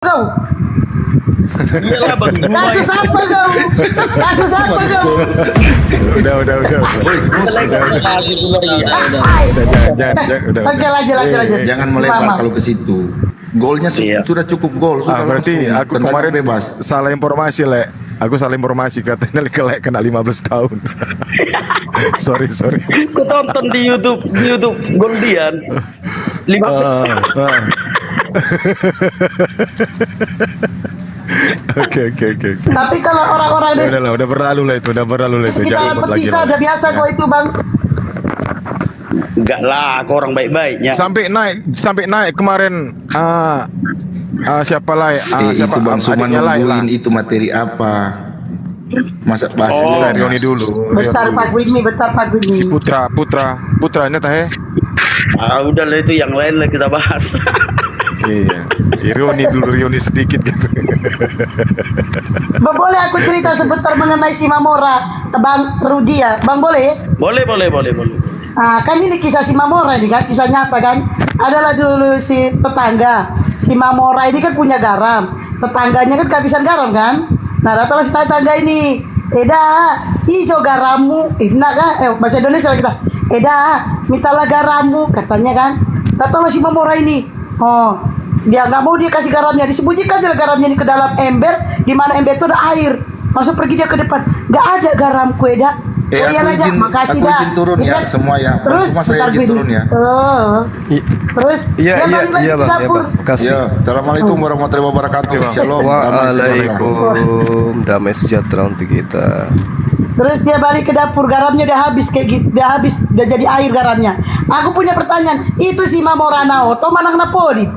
kau? Iyalah Bang Juma. Kasus apa kau? Kasus apa kau? Udah. Lagi itu lagi. Udah. Oke, lanjut. Jangan melebar Mama. kalau ke situ. Golnya Iya. sudah cukup gol. Sudah Berarti langsung aku tendangan kemarin bebas. salah informasi, Le. Aku salah informasi, katanya Lek kena 15 tahun. sorry. Ku tonton di YouTube Goldian. 15 Oke. Tapi kalau orang-orang di Udah berlalu lah itu, sekitaran Jangan ikut lagi Petisa lah. udah biasa kau itu, Bang. Enggak lah, aku orang baik-baiknya. Sampai naik kemarin siapa lah? Siapa Itu Bang Suman adiknya lah. nungguin itu materi apa? Masa bahas Kita Rioni dulu. Bentar Pak Gwini. Si putranya teh. Udah lah itu yang lain lah kita bahas. Iya. Rioni sedikit gitu. Bang, boleh aku cerita sebentar mengenai si Mamora, Bang Rudi ya? Bang, boleh? Boleh. Kan ini kisah si Mamora ini kan, kisah nyata kan. Adalah dulu si tetangga, si Mamora ini kan punya garam. Tetangganya kan kehabisan garam kan. Nah, datanglah si tetangga ini. Ijo garamu. Enak kan? Bahasa Indonesia lah kita. Mintalah garamu, katanya kan. Datanglah si Mamora ini. Dia nggak mau dia kasih garamnya, disembunyikan aja garamnya ini ke dalam ember, di mana ember itu ada air. Langsung pergi dia ke depan, nggak ada garamku, Eda. Makasih aku dah. izin turun Gitu ya kan? semua ya. Terus Cuma saya izin turun ya. Terus dia balik lagi ke dapur. Kasih. Ya, assalamualaikum warahmatullahi wabarakatuh. Shalom. Waalaikumsalam. Damai sejahtera untuk kita. Terus dia balik ke dapur, garamnya udah habis kayak gitu, udah jadi air garamnya. Aku punya pertanyaan, itu si Mamora Naoto manang napodi?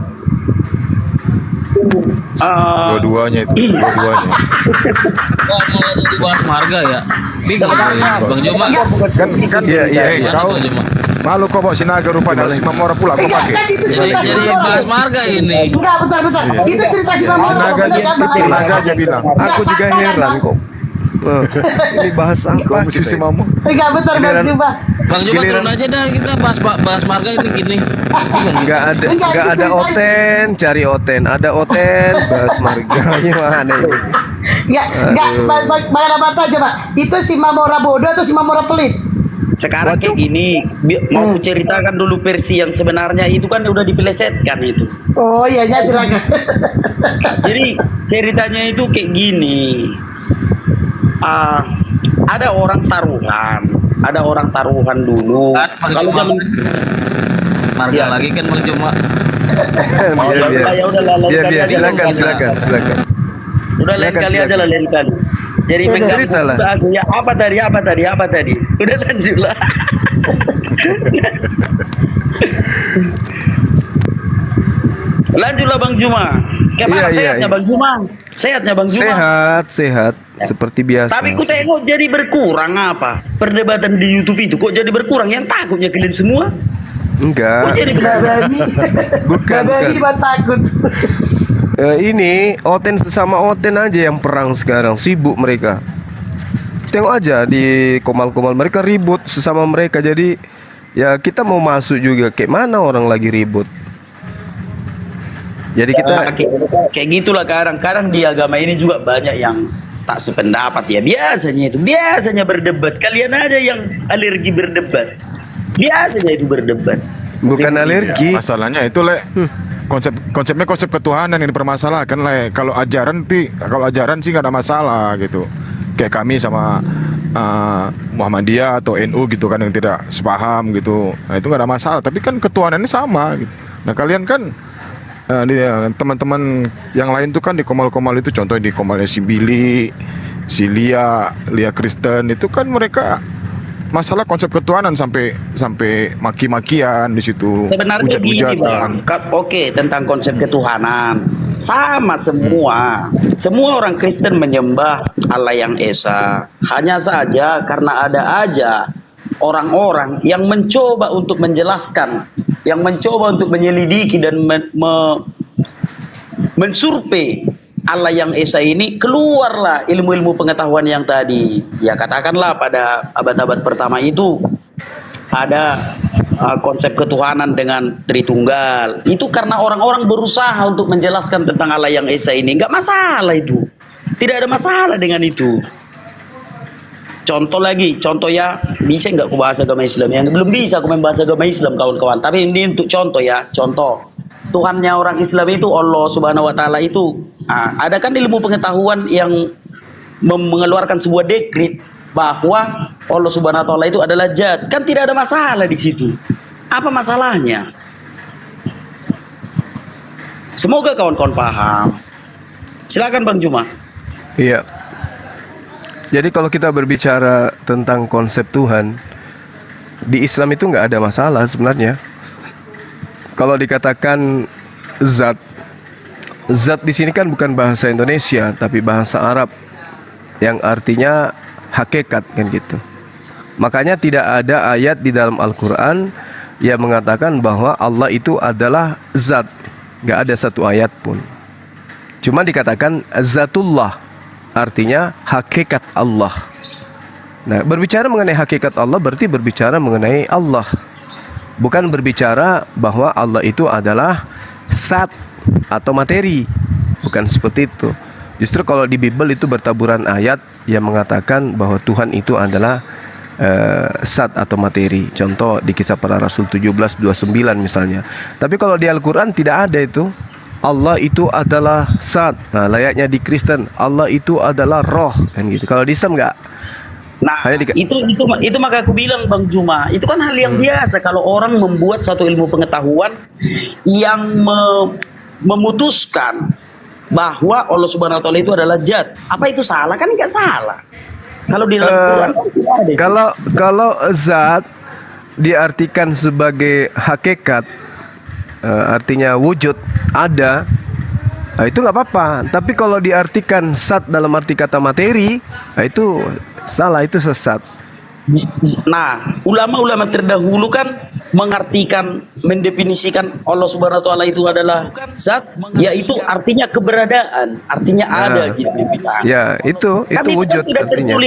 Dua-duanya. Mau jadi bahas marga ya? Bingung Bang Juma. Kan Iya. kau malu kok bawa sinaga rupanya si Mamora pula kau pakai. Kan itu cerita si Jadi Mamora. bahas marga ini. Enggak, bentar. Itu cerita si Mamora. Sinaga aja bilang. Aku juga heran kok. Ini bahas apa? Kau si Mamora. Enggak, bentar Bang Juma. Bang Juma turun aja dah, kita bahas marga ini gini. Enggak ada oten, cari oten. Ada oten, bahas marga. Gimana ini? Enggak, Bang Abata aja, Pak. Itu si Mamora bodoh atau si Mamora pelit? Sekarang kayak gini, mau aku ceritakan dulu versi yang sebenarnya itu kan udah dipelesetkan itu. Oh iya, silakan. Jadi ceritanya itu kayak gini. Ada orang taruhan dulu. Kan Bang Kalau Juma. zaman Marga Iya. lagi kan Bang Juma. Biar. Silakan. Udah lain kali aja lah, lain kali. Jadi Ya, ceritalah. aku ya apa tadi? Udah lanjut lah. Lanjutlah Bang Juma. Gimana sehatnya Bang Juma? Sehatnya Bang Juma? Sehat. Seperti biasa. Tapi ku tengok jadi berkurang apa? Perdebatan di YouTube itu kok jadi berkurang? Yang takutnya kalian semua? Enggak. Kok jadi berkurang? Baby buat takut. Ini oten sesama oten aja yang perang sekarang, sibuk mereka. Tengok aja di komal-komal mereka ribut sesama mereka. Jadi ya kita mau masuk juga, kayak mana orang lagi ribut. Jadi kita Kayak gitulah kadang-kadang di agama ini juga banyak yang tak sependapat ya. Biasanya berdebat. Kalian ada yang alergi berdebat. Biasanya itu berdebat. bukan alergi. Masalahnya itu konsepnya konsep ketuhanan yang dipermasalahkan Le. Kalau ajaran sih nggak ada masalah gitu. Kayak kami sama Muhammadiyah atau NU gitu kan yang tidak sepaham gitu. Nah itu nggak ada masalah. Tapi kan ketuhanannya sama gitu. Nah kalian kan teman-teman yang lain tuh kan di komal-komal itu, contohnya di komalnya si Billy, si Lia Kristen itu kan mereka masalah konsep ketuhanan sampai maki-makian di situ, Sebenarnya gini Bang. Oke, tentang konsep ketuhanan. Sama semua orang Kristen menyembah Allah yang Esa. Hanya saja karena ada aja orang-orang yang mencoba untuk menjelaskan, yang mencoba untuk menyelidiki dan mensurvei Allah yang Esa ini, keluarlah ilmu-ilmu pengetahuan yang tadi. Ya katakanlah pada abad-abad pertama itu ada konsep ketuhanan dengan Tritunggal. Itu karena orang-orang berusaha untuk menjelaskan tentang Allah yang Esa ini. Nggak masalah itu. Tidak ada masalah dengan itu. Contoh lagi, contoh ya, bisa nggak aku bahas agama Islam? Yang belum bisa aku membahas agama Islam kawan-kawan. Tapi ini untuk contoh ya, contoh. Tuhannya orang Islam itu Allah Subhanahu Wa Taala itu. Ada kan ilmu pengetahuan yang mengeluarkan sebuah dekrit bahwa Allah Subhanahu Wa Taala itu adalah zat. Kan tidak ada masalah di situ. Apa masalahnya? Semoga kawan-kawan paham. Silakan Bang Juma. Iya. Jadi kalau kita berbicara tentang konsep Tuhan, di Islam itu nggak ada masalah sebenarnya. Kalau dikatakan zat, zat di sini kan bukan bahasa Indonesia, tapi bahasa Arab yang artinya hakikat kan gitu. Makanya tidak ada ayat di dalam Al-Quran yang mengatakan bahwa Allah itu adalah zat. Nggak ada satu ayat pun. Cuma dikatakan zatullah, artinya hakikat Allah. Nah, berbicara mengenai hakikat Allah berarti berbicara mengenai Allah. Bukan berbicara bahwa Allah itu adalah zat atau materi. Bukan seperti itu. Justru kalau di Bible itu bertaburan ayat yang mengatakan bahwa Tuhan itu adalah zat atau materi. Contoh di Kisah Para Rasul 17:29 misalnya. Tapi kalau di Al-Quran tidak ada itu. Allah itu adalah zat. Nah, layaknya di Kristen Allah itu adalah roh kan gitu. Kalau di Islam enggak. Nah, itu maka aku bilang Bang Juma, itu kan hal yang biasa kalau orang membuat satu ilmu pengetahuan yang memutuskan bahwa Allah Subhanahu Wa Taala itu adalah zat. Apa itu salah? Kan enggak salah. Kalau di dalam Quran kan tidak ada itu. Kalau zat diartikan sebagai hakikat, artinya wujud, ada, nah itu nggak apa-apa. Tapi kalau diartikan zat dalam arti kata materi, nah itu salah, itu sesat. Nah, ulama-ulama terdahulu kan mengartikan, mendefinisikan Allah Subhanahu Wa Taala itu adalah zat, yaitu artinya keberadaan, artinya ada gitu. Ya, itu wujud kan artinya.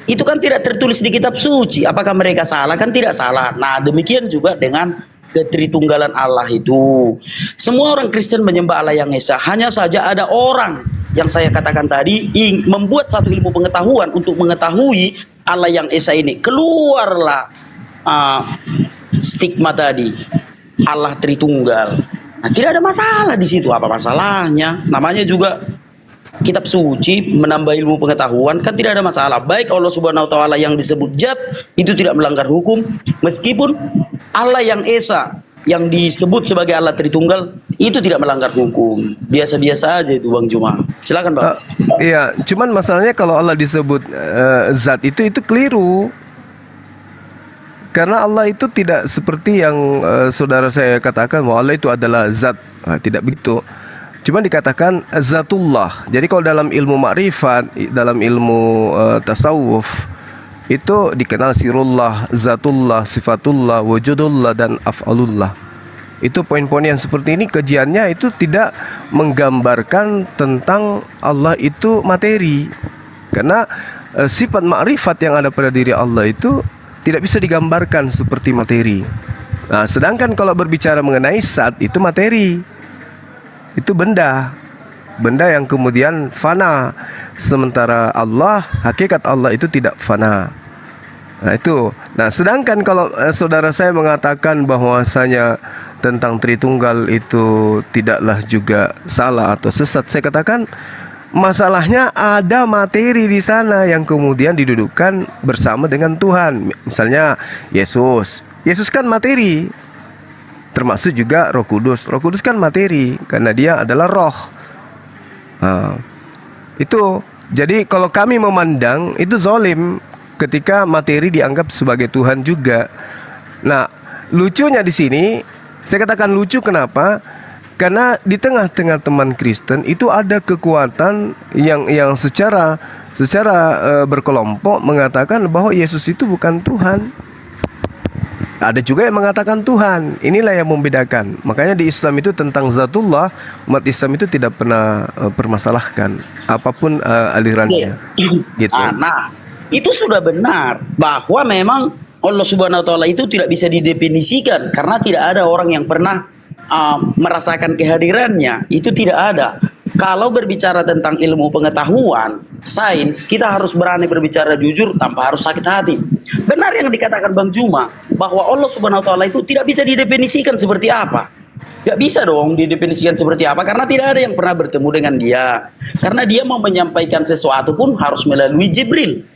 Itu kan tidak tertulis di kitab suci. Apakah mereka salah? Kan tidak salah. Nah, demikian juga dengan ketritunggalan Allah itu. Semua orang Kristen menyembah Allah yang Esa. Hanya saja ada orang yang saya katakan tadi membuat satu ilmu pengetahuan untuk mengetahui Allah yang Esa ini. Keluarlah stigma tadi, Allah Tritunggal. Nah, tidak ada masalah di situ. Apa masalahnya? Namanya juga kitab suci, menambah ilmu pengetahuan, kan tidak ada masalah. Baik Allah Subhanahu Wa Taala yang disebut zat itu tidak melanggar hukum, meskipun Allah yang Esa yang disebut sebagai Allah Tritunggal itu tidak melanggar hukum. Biasa-biasa aja itu Bang Juma. Silakan Bang. Iya, cuman masalahnya kalau Allah disebut zat itu keliru. Karena Allah itu tidak seperti yang saudara saya katakan bahwa Allah itu adalah zat. Tidak begitu. Cuma dikatakan zatullah. Jadi kalau dalam ilmu makrifat, dalam ilmu tasawuf, itu dikenal sirullah, zatullah, sifatullah, wujudullah, dan af'alullah. Itu poin-poin yang seperti ini kajiannya itu tidak menggambarkan tentang Allah itu materi. Karena sifat makrifat yang ada pada diri Allah itu tidak bisa digambarkan seperti materi. Nah, sedangkan kalau berbicara mengenai zat itu materi. Itu benda yang kemudian fana. Sementara Allah, hakikat Allah itu tidak fana. Nah itu. Nah sedangkan kalau saudara saya mengatakan bahwasanya tentang Tritunggal itu tidaklah juga salah atau sesat, saya katakan masalahnya ada materi di sana yang kemudian didudukkan bersama dengan Tuhan. Misalnya Yesus kan materi, termasuk juga Roh Kudus. Roh Kudus kan materi karena dia adalah roh. Nah, itu jadi kalau kami memandang itu zalim ketika materi dianggap sebagai Tuhan juga. Nah, lucunya di sini saya katakan lucu kenapa? Karena di tengah-tengah teman Kristen itu ada kekuatan yang secara berkelompok mengatakan bahwa Yesus itu bukan Tuhan. Ada juga yang mengatakan Tuhan. Inilah yang membedakan. Makanya di Islam itu tentang zatullah, umat Islam itu tidak pernah permasalahkan apapun alirannya. Gitu. Nah, itu sudah benar bahwa memang Allah Subhanahu wa taala itu tidak bisa didefinisikan karena tidak ada orang yang pernah merasakan kehadirannya. Itu tidak ada. Kalau berbicara tentang ilmu pengetahuan, sains, kita harus berani berbicara jujur tanpa harus sakit hati. Benar yang dikatakan Bang Juma, bahwa Allah Subhanahu wa taala itu tidak bisa didefinisikan seperti apa. Gak bisa dong didefinisikan seperti apa, karena tidak ada yang pernah bertemu dengan dia. Karena dia mau menyampaikan sesuatu pun harus melalui Jibril.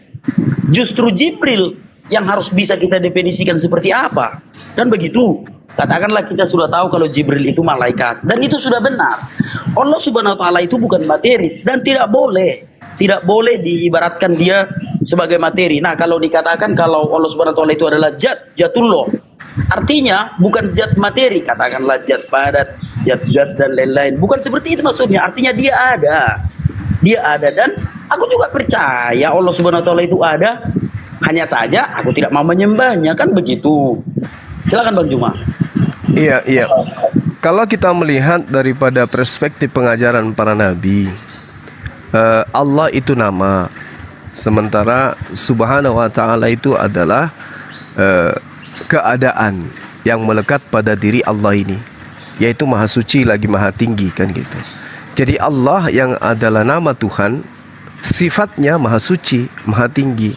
Justru Jibril yang harus bisa kita definisikan seperti apa. Dan begitu. Katakanlah kita sudah tahu kalau Jibril itu malaikat, dan itu sudah benar. Allah Subhanahu wa taala itu bukan materi dan tidak boleh diibaratkan dia sebagai materi. Nah, kalau dikatakan kalau Allah Subhanahu wa taala itu adalah jatullah, artinya bukan zat materi, katakanlah zat padat, zat gas dan lain-lain. Bukan seperti itu maksudnya. Artinya dia ada. Dia ada, dan aku juga percaya Allah Subhanahu wa taala itu ada. Hanya saja aku tidak mau menyembahnya, kan begitu. Silakan Bang Juma. Iya. Kalau kita melihat daripada perspektif pengajaran para nabi, Allah itu nama, sementara Subhanahu wa taala itu adalah keadaan yang melekat pada diri Allah ini, yaitu maha suci lagi maha tinggi, kan gitu. Jadi Allah yang adalah nama Tuhan, sifatnya maha suci, maha tinggi,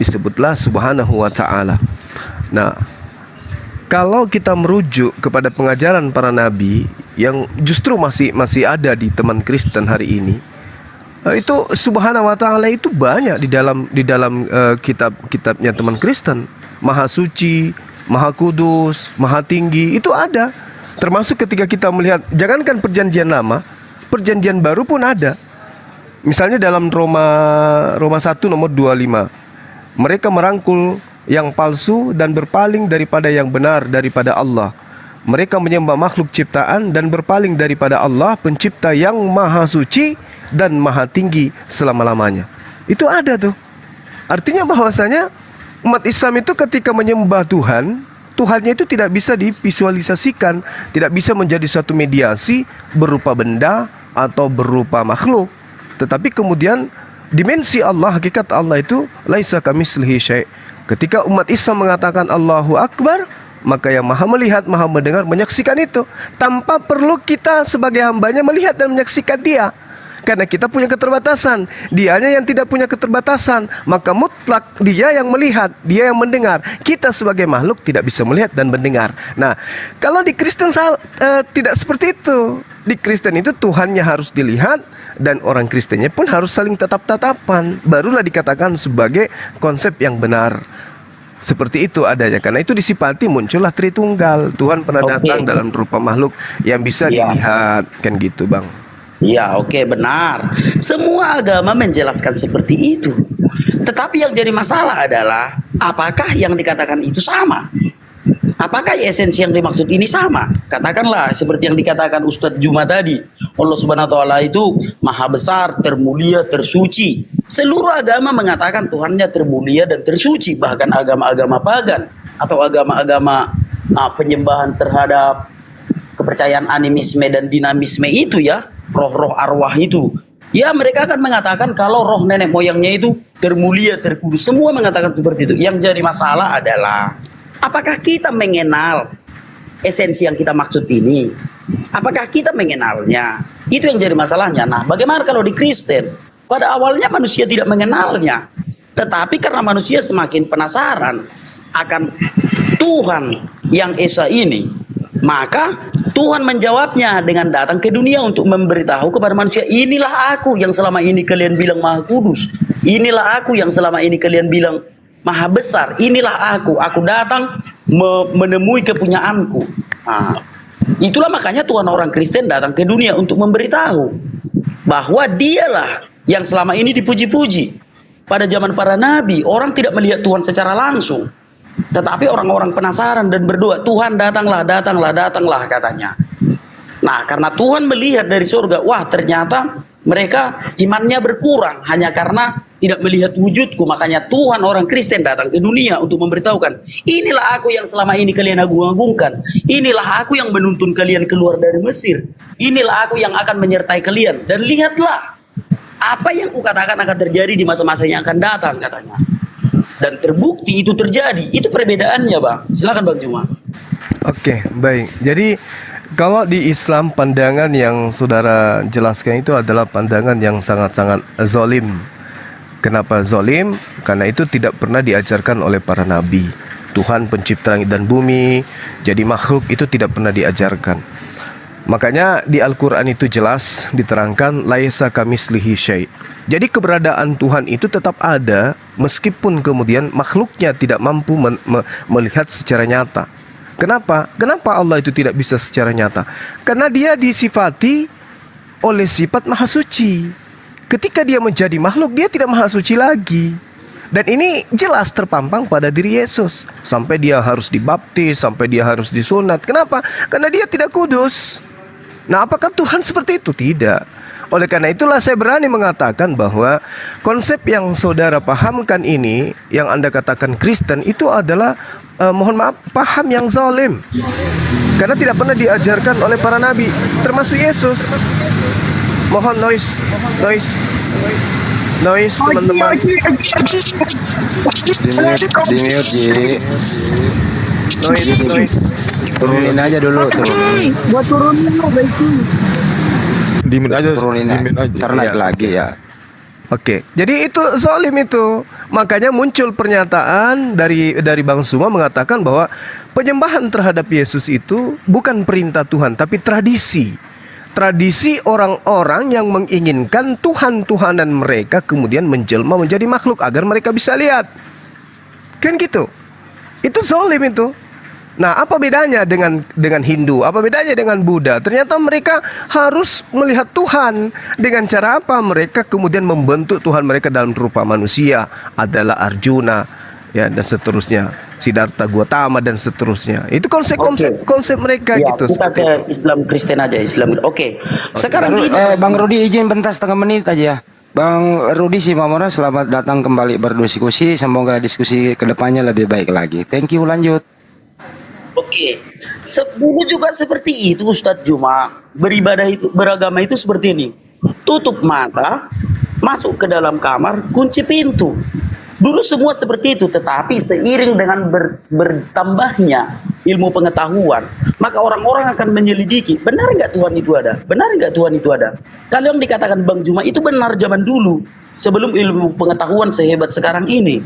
disebutlah Subhanahu wa taala. Nah, kalau kita merujuk kepada pengajaran para nabi yang justru masih ada di teman Kristen hari ini, itu Subhanahu wa taala itu banyak di dalam kitab-kitabnya teman Kristen. Maha suci, maha kudus, maha tinggi, itu ada. Termasuk ketika kita melihat, jangankan perjanjian lama, perjanjian baru pun ada. Misalnya dalam Roma 1 nomor 25, mereka merangkul yang palsu dan berpaling daripada yang benar daripada Allah. Mereka menyembah makhluk ciptaan dan berpaling daripada Allah pencipta yang maha suci dan maha tinggi selama-lamanya. Itu ada tuh. Artinya bahwasanya umat Islam itu ketika menyembah Tuhan, Tuhannya itu tidak bisa divisualisasikan, tidak bisa menjadi satu mediasi berupa benda atau berupa makhluk. Tetapi kemudian dimensi Allah, hakikat Allah itu laisa kamitslihi syai'. Ketika umat Islam mengatakan Allahu Akbar, maka yang maha melihat, maha mendengar, menyaksikan itu, tanpa perlu kita sebagai hambanya melihat dan menyaksikan dia. Karena kita punya keterbatasan, dianya yang tidak punya keterbatasan, maka mutlak dia yang melihat, dia yang mendengar. Kita sebagai makhluk tidak bisa melihat dan mendengar. Nah, kalau di Kristen tidak seperti itu. Di Kristen itu Tuhannya harus dilihat, dan orang Kristennya pun harus saling tatap-tatapan. Barulah dikatakan sebagai konsep yang benar. Seperti itu adanya. Karena itu disifati muncullah Tritunggal. Tuhan pernah datang dalam rupa makhluk yang bisa dilihat. Kan gitu Bang. Ya, oke, benar. Semua agama menjelaskan seperti itu. Tetapi yang jadi masalah adalah apakah yang dikatakan itu sama? Apakah esensi yang dimaksud ini sama? Katakanlah seperti yang dikatakan Ustadz Juma tadi, Allah Subhanahu wa taala itu maha besar, termulia, tersuci. Seluruh agama mengatakan Tuhannya termulia dan tersuci, bahkan agama-agama pagan atau agama-agama penyembahan terhadap kepercayaan animisme dan dinamisme itu ya, roh-roh arwah itu. Ya, mereka akan mengatakan kalau roh nenek moyangnya itu termulia, terkudus. Semua mengatakan seperti itu. Yang jadi masalah adalah apakah kita mengenal esensi yang kita maksud ini? Apakah kita mengenalnya? Itu yang jadi masalahnya. Nah, bagaimana kalau di Kristen? Pada awalnya manusia tidak mengenalnya. Tetapi karena manusia semakin penasaran akan Tuhan yang Esa ini, maka Tuhan menjawabnya dengan datang ke dunia untuk memberitahu kepada manusia, inilah aku yang selama ini kalian bilang maha kudus. Inilah aku yang selama ini kalian bilang maha besar. Inilah aku datang menemui kepunyaanku. Nah, itulah makanya Tuhan orang Kristen datang ke dunia untuk memberitahu bahwa dialah yang selama ini dipuji-puji. Pada zaman para nabi, orang tidak melihat Tuhan secara langsung. Tetapi orang-orang penasaran dan berdoa, Tuhan datanglah, datanglah, datanglah katanya. Nah, karena Tuhan melihat dari surga, wah ternyata mereka imannya berkurang hanya karena tidak melihat wujudku. Makanya Tuhan orang Kristen datang ke dunia untuk memberitahukan, inilah aku yang selama ini kalian agung-agungkan. Inilah aku yang menuntun kalian keluar dari Mesir. Inilah aku yang akan menyertai kalian. Dan lihatlah apa yang kukatakan akan terjadi di masa-masa yang akan datang katanya. dan terbukti itu terjadi. Itu perbedaannya, Bang. Silakan Bang Juma. Oke, baik. Jadi kalau di Islam pandangan yang saudara jelaskan itu adalah pandangan yang sangat-sangat zalim. Kenapa zalim? Karena itu tidak pernah diajarkan oleh para nabi. Tuhan pencipta langit dan bumi, jadi makhluk itu tidak pernah diajarkan. Makanya di Al-Quran itu jelas diterangkan laisa kamislihi syai'. Jadi keberadaan Tuhan itu tetap ada meskipun kemudian makhluknya tidak mampu melihat secara nyata. Kenapa? Kenapa Allah itu tidak bisa secara nyata? Karena dia disifati oleh sifat maha suci. Ketika dia menjadi makhluk, dia tidak maha suci lagi. Dan ini jelas terpampang pada diri Yesus. Sampai dia harus dibaptis, sampai dia harus disunat. Kenapa? Karena dia tidak kudus. Nah, apakah Tuhan seperti itu? Tidak. Oleh karena itulah saya berani mengatakan bahwa konsep yang saudara pahamkan ini, yang Anda katakan Kristen, itu adalah mohon maaf, paham yang zalim. Karena tidak pernah diajarkan oleh para nabi, termasuk Yesus. Mohon noise teman-teman. Di mute Ji. Noise. Turunin aja dulu, turunin. Gua turunin lo, Baiki. Dimin aja, Turunin dimin aja. ntar naik lagi ya. Oke, jadi itu zalim itu. Makanya muncul pernyataan dari Bang Suma mengatakan bahwa penyembahan terhadap Yesus itu bukan perintah Tuhan, tapi tradisi. Tradisi orang-orang yang menginginkan Tuhan-Tuhanan mereka kemudian menjelma menjadi makhluk agar mereka bisa lihat. Kan gitu. Itu zalim itu. Nah, apa bedanya dengan Hindu? Apa bedanya dengan Buddha? Ternyata mereka harus melihat Tuhan. Dengan cara apa? Mereka kemudian membentuk Tuhan mereka dalam rupa manusia. Adalah Arjuna, ya, dan seterusnya. Siddhartha Gautama dan seterusnya. Itu konsep mereka Ya, gitu. kita ke Itu. Islam Kristen aja, Islam. Oke. Sekarang gini. Bang Rudi izin bentar setengah menit aja ya. Bang Rudi Simamora, selamat datang kembali berdiskusi. Semoga diskusi kedepannya lebih baik lagi. Thank you, lanjut. Oke, dulu juga seperti itu Ustadz Juma. Beribadah itu, beragama itu seperti ini. Tutup mata, masuk ke dalam kamar, kunci pintu. Dulu semua seperti itu, tetapi seiring dengan bertambahnya ilmu pengetahuan, maka orang-orang akan menyelidiki, benar nggak Tuhan itu ada? Benar nggak Tuhan itu ada? Kalau yang dikatakan Bang Juma itu benar zaman dulu, sebelum ilmu pengetahuan sehebat sekarang ini.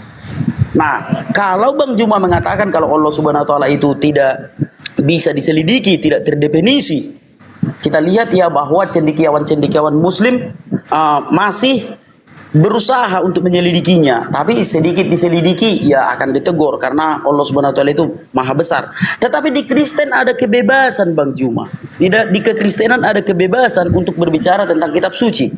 Nah, kalau Bang Juma mengatakan kalau Allah Subhanahu wa taala itu tidak bisa diselidiki, tidak terdefinisi, kita lihat ya bahwa cendekiawan-cendekiawan muslim masih berusaha untuk menyelidikinya, tapi sedikit diselidiki ya akan ditegur karena Allah Subhanahu wa taala itu maha besar. Tetapi di Kristen ada kebebasan Bang Juma. Tidak, di kekristenan ada kebebasan untuk berbicara tentang kitab suci.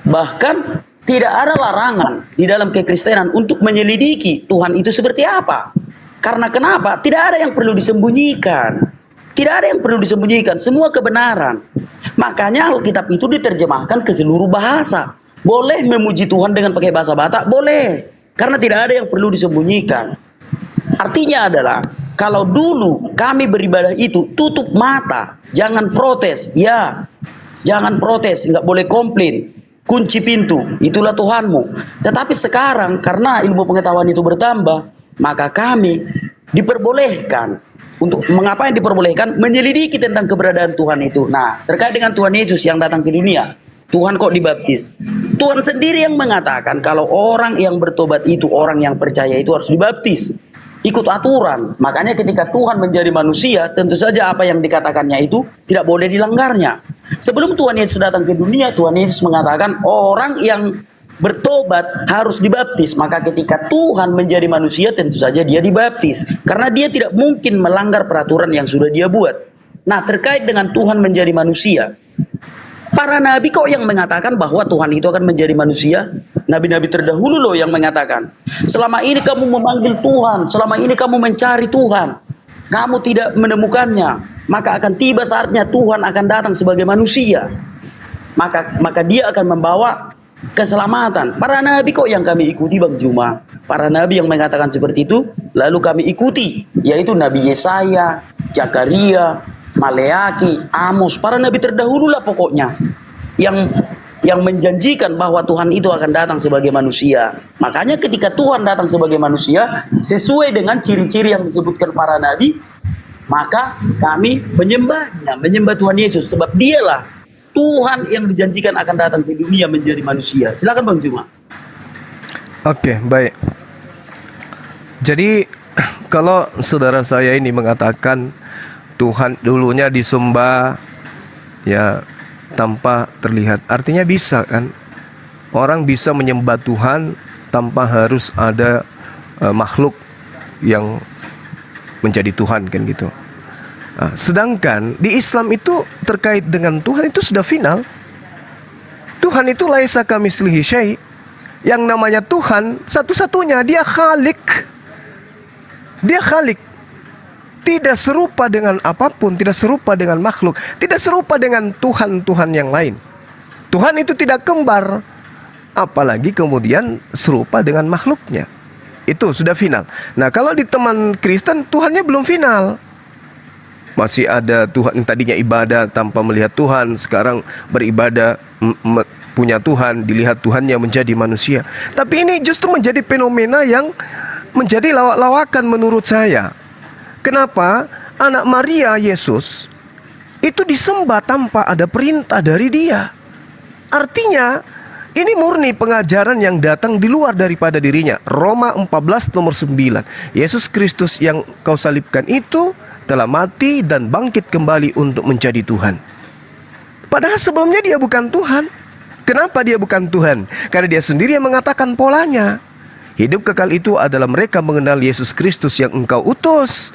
Bahkan tidak ada larangan di dalam kekristenan untuk menyelidiki Tuhan itu seperti apa. Karena kenapa? Tidak ada yang perlu disembunyikan. Tidak ada yang perlu disembunyikan. Semua kebenaran. Makanya Alkitab itu diterjemahkan ke seluruh bahasa. Boleh memuji Tuhan dengan pakai bahasa Batak? Boleh. Karena tidak ada yang perlu disembunyikan. Artinya adalah, kalau dulu kami beribadah itu tutup mata. Jangan protes. Ya, jangan protes. Nggak boleh komplain. Kunci pintu, itulah Tuhanmu. Tetapi sekarang karena ilmu pengetahuan itu bertambah, maka kami diperbolehkan untuk mengapa yang diperbolehkan menyelidiki tentang keberadaan Tuhan itu. Nah, terkait dengan Tuhan Yesus yang datang ke dunia, Tuhan kok dibaptis? Tuhan sendiri yang mengatakan kalau orang yang bertobat itu, orang yang percaya itu harus dibaptis. Ikut aturan. Makanya ketika Tuhan menjadi manusia, tentu saja apa yang dikatakannya itu tidak boleh dilanggarnya. Sebelum Tuhan Yesus datang ke dunia, Tuhan Yesus mengatakan orang yang bertobat harus dibaptis. Maka ketika Tuhan menjadi manusia, tentu saja dia dibaptis. Karena dia tidak mungkin melanggar peraturan yang sudah dia buat. Nah, terkait dengan Tuhan menjadi manusia, para nabi kok yang mengatakan bahwa Tuhan itu akan menjadi manusia? Nabi-nabi terdahulu loh yang mengatakan, selama ini kamu memanggil Tuhan, selama ini kamu mencari Tuhan, kamu tidak menemukannya, maka akan tiba saatnya Tuhan akan datang sebagai manusia. Maka dia akan membawa keselamatan. Para nabi kok yang kami ikuti Bang Juma. Para nabi yang mengatakan seperti itu, lalu kami ikuti, yaitu Nabi Yesaya, Zakaria, Maleaki, Amos, para nabi terdahulu lah pokoknya. Yang yang menjanjikan bahwa Tuhan itu akan datang sebagai manusia. Makanya ketika Tuhan datang sebagai manusia, sesuai dengan ciri-ciri yang disebutkan para nabi, maka kami menyembahnya, menyembah Tuhan Yesus. Sebab dialah Tuhan yang dijanjikan akan datang ke dunia menjadi manusia. Silakan Bang Juma. Oke, baik. Jadi kalau saudara saya ini mengatakan Tuhan dulunya disembah ya tanpa terlihat, artinya bisa kan? Orang bisa menyembah Tuhan tanpa harus ada makhluk yang menjadi Tuhan kan gitu. Nah, sedangkan di Islam itu terkait dengan Tuhan itu sudah final. Tuhan itu laisa kamitslihi syai'. Yang namanya Tuhan satu-satunya, dia Khalik. Dia Khalik. Tidak serupa dengan apapun, tidak serupa dengan makhluk, tidak serupa dengan Tuhan-Tuhan yang lain. Tuhan itu tidak kembar, apalagi kemudian serupa dengan makhluknya. Itu sudah final. Nah, kalau di teman Kristen, Tuhannya belum final. Masih ada Tuhan yang tadinya ibadah tanpa melihat Tuhan, sekarang beribadah punya Tuhan, dilihat Tuhannya menjadi manusia. Tapi ini justru menjadi fenomena yang menjadi lawak-lawakan menurut saya. Kenapa anak Maria Yesus itu disembah tanpa ada perintah dari dia? Artinya ini murni pengajaran yang datang di luar daripada dirinya. Roma 14 nomor 9. Yesus Kristus yang kau salibkan itu telah mati dan bangkit kembali untuk menjadi Tuhan. Padahal sebelumnya dia bukan Tuhan. Kenapa dia bukan Tuhan? Karena dia sendiri yang mengatakan polanya. Hidup kekal itu adalah mereka mengenal Yesus Kristus yang engkau utus.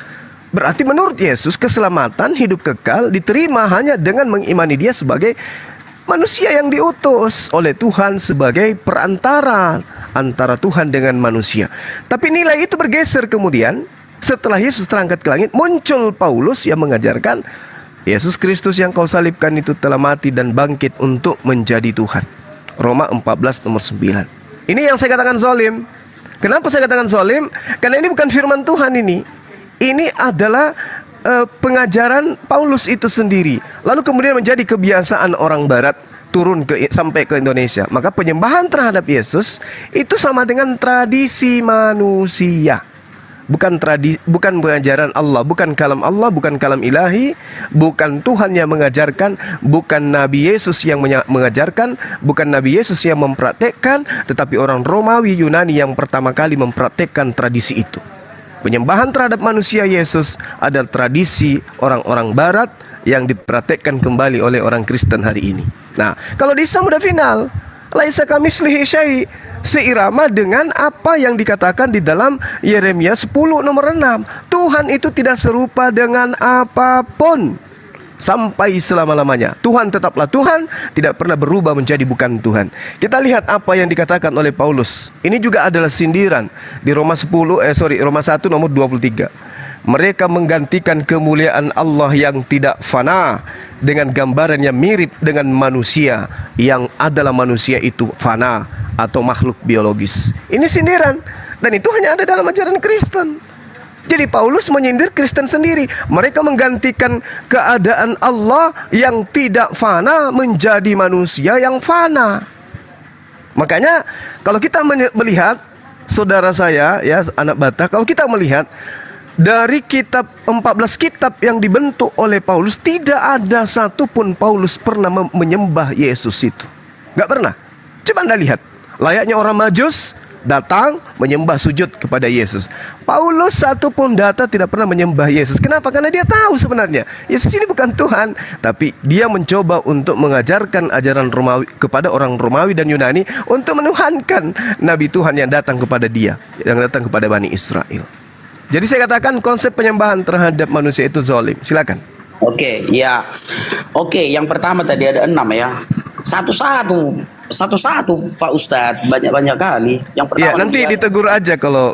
Berarti menurut Yesus keselamatan hidup kekal diterima hanya dengan mengimani dia sebagai manusia yang diutus oleh Tuhan sebagai perantara antara Tuhan dengan manusia. Tapi nilai itu bergeser kemudian setelah Yesus terangkat ke langit, muncul Paulus yang mengajarkan Yesus Kristus yang kau salibkan itu telah mati dan bangkit untuk menjadi Tuhan. Roma 14 nomor 9. Ini yang saya katakan zalim. Kenapa saya katakan zalim? Karena ini bukan firman Tuhan ini. Ini adalah pengajaran Paulus itu sendiri. Lalu kemudian menjadi kebiasaan orang barat turun sampai ke Indonesia. Maka penyembahan terhadap Yesus itu sama dengan tradisi manusia. Bukan pengajaran Allah, bukan kalam Allah, bukan kalam ilahi, bukan Tuhan yang mengajarkan, bukan Nabi Yesus yang mengajarkan, bukan Nabi Yesus yang mempraktekkan, tetapi orang Romawi Yunani yang pertama kali mempraktekkan tradisi itu. Penyembahan terhadap manusia Yesus adalah tradisi orang-orang barat yang dipraktekkan kembali oleh orang Kristen hari ini. Nah, kalau di Islam udah final, laisa kamitslihi syai', seirama dengan apa yang dikatakan di dalam Yeremia 10 nomor 6. Tuhan itu tidak serupa dengan apapun sampai selama-lamanya. Tuhan tetaplah Tuhan, tidak pernah berubah menjadi bukan Tuhan. Kita lihat apa yang dikatakan oleh Paulus. Ini juga adalah sindiran di Roma 1 nomor 23. Mereka menggantikan kemuliaan Allah yang tidak fana dengan gambaran yang mirip dengan manusia yang adalah manusia itu fana atau makhluk biologis. Ini sindiran, dan itu hanya ada dalam ajaran Kristen. Jadi Paulus menyindir Kristen sendiri. Mereka menggantikan keadaan Allah yang tidak fana menjadi manusia yang fana. Makanya kalau kita melihat, saudara saya ya anak Batak, kalau kita melihat dari kitab 14 kitab yang dibentuk oleh Paulus, tidak ada satupun Paulus pernah menyembah Yesus itu. Gak pernah. Coba Anda lihat. Layaknya orang Majus datang menyembah sujud kepada Yesus. Paulus satupun data tidak pernah menyembah Yesus. Kenapa? Karena dia tahu sebenarnya Yesus ini bukan Tuhan. Tapi dia mencoba untuk mengajarkan ajaran Romawi kepada orang Romawi dan Yunani untuk menuhankan Nabi Tuhan yang datang kepada dia, yang datang kepada Bani Israel. Jadi saya katakan konsep penyembahan terhadap manusia itu zalim. Silakan. Oke, ya. Oke, yang pertama tadi ada 6 ya. Satu-satu Pak Ustadz, banyak-banyak kali. Yang pertama ya, nanti ditegur aja kalau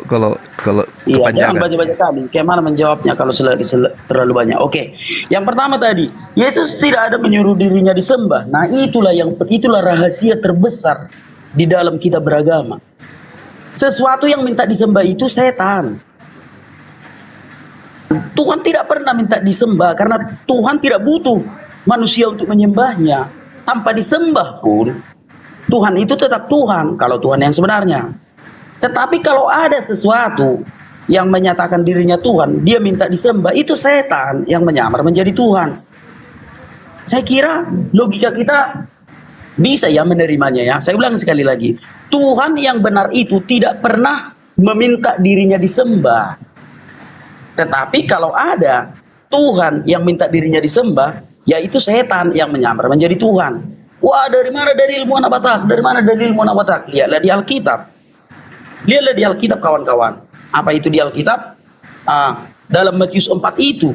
iya, jangan banyak-banyak kali. Bagaimana menjawabnya kalau terlalu banyak? Oke. Yang pertama tadi, Yesus tidak ada menyuruh dirinya disembah. Nah, itulah rahasia terbesar di dalam kita beragama. Sesuatu yang minta disembah itu setan. Tuhan tidak pernah minta disembah karena Tuhan tidak butuh manusia untuk menyembahnya. Tanpa disembah pun Tuhan itu tetap Tuhan kalau Tuhan yang sebenarnya. Tetapi kalau ada sesuatu yang menyatakan dirinya Tuhan, dia minta disembah, itu setan yang menyamar menjadi Tuhan. Saya kira logika kita bisa ya menerimanya ya. Saya ulang sekali lagi, Tuhan yang benar itu tidak pernah meminta dirinya disembah. Tetapi kalau ada Tuhan yang minta dirinya disembah, yaitu setan yang menyamar menjadi Tuhan. Wah, dari mana dari ilmu anak Batak? Dari mana dari ilmu anak Batak? Lihatlah di Alkitab. Lihatlah di Alkitab kawan-kawan. Apa itu di Alkitab? Dalam Matius 4 itu,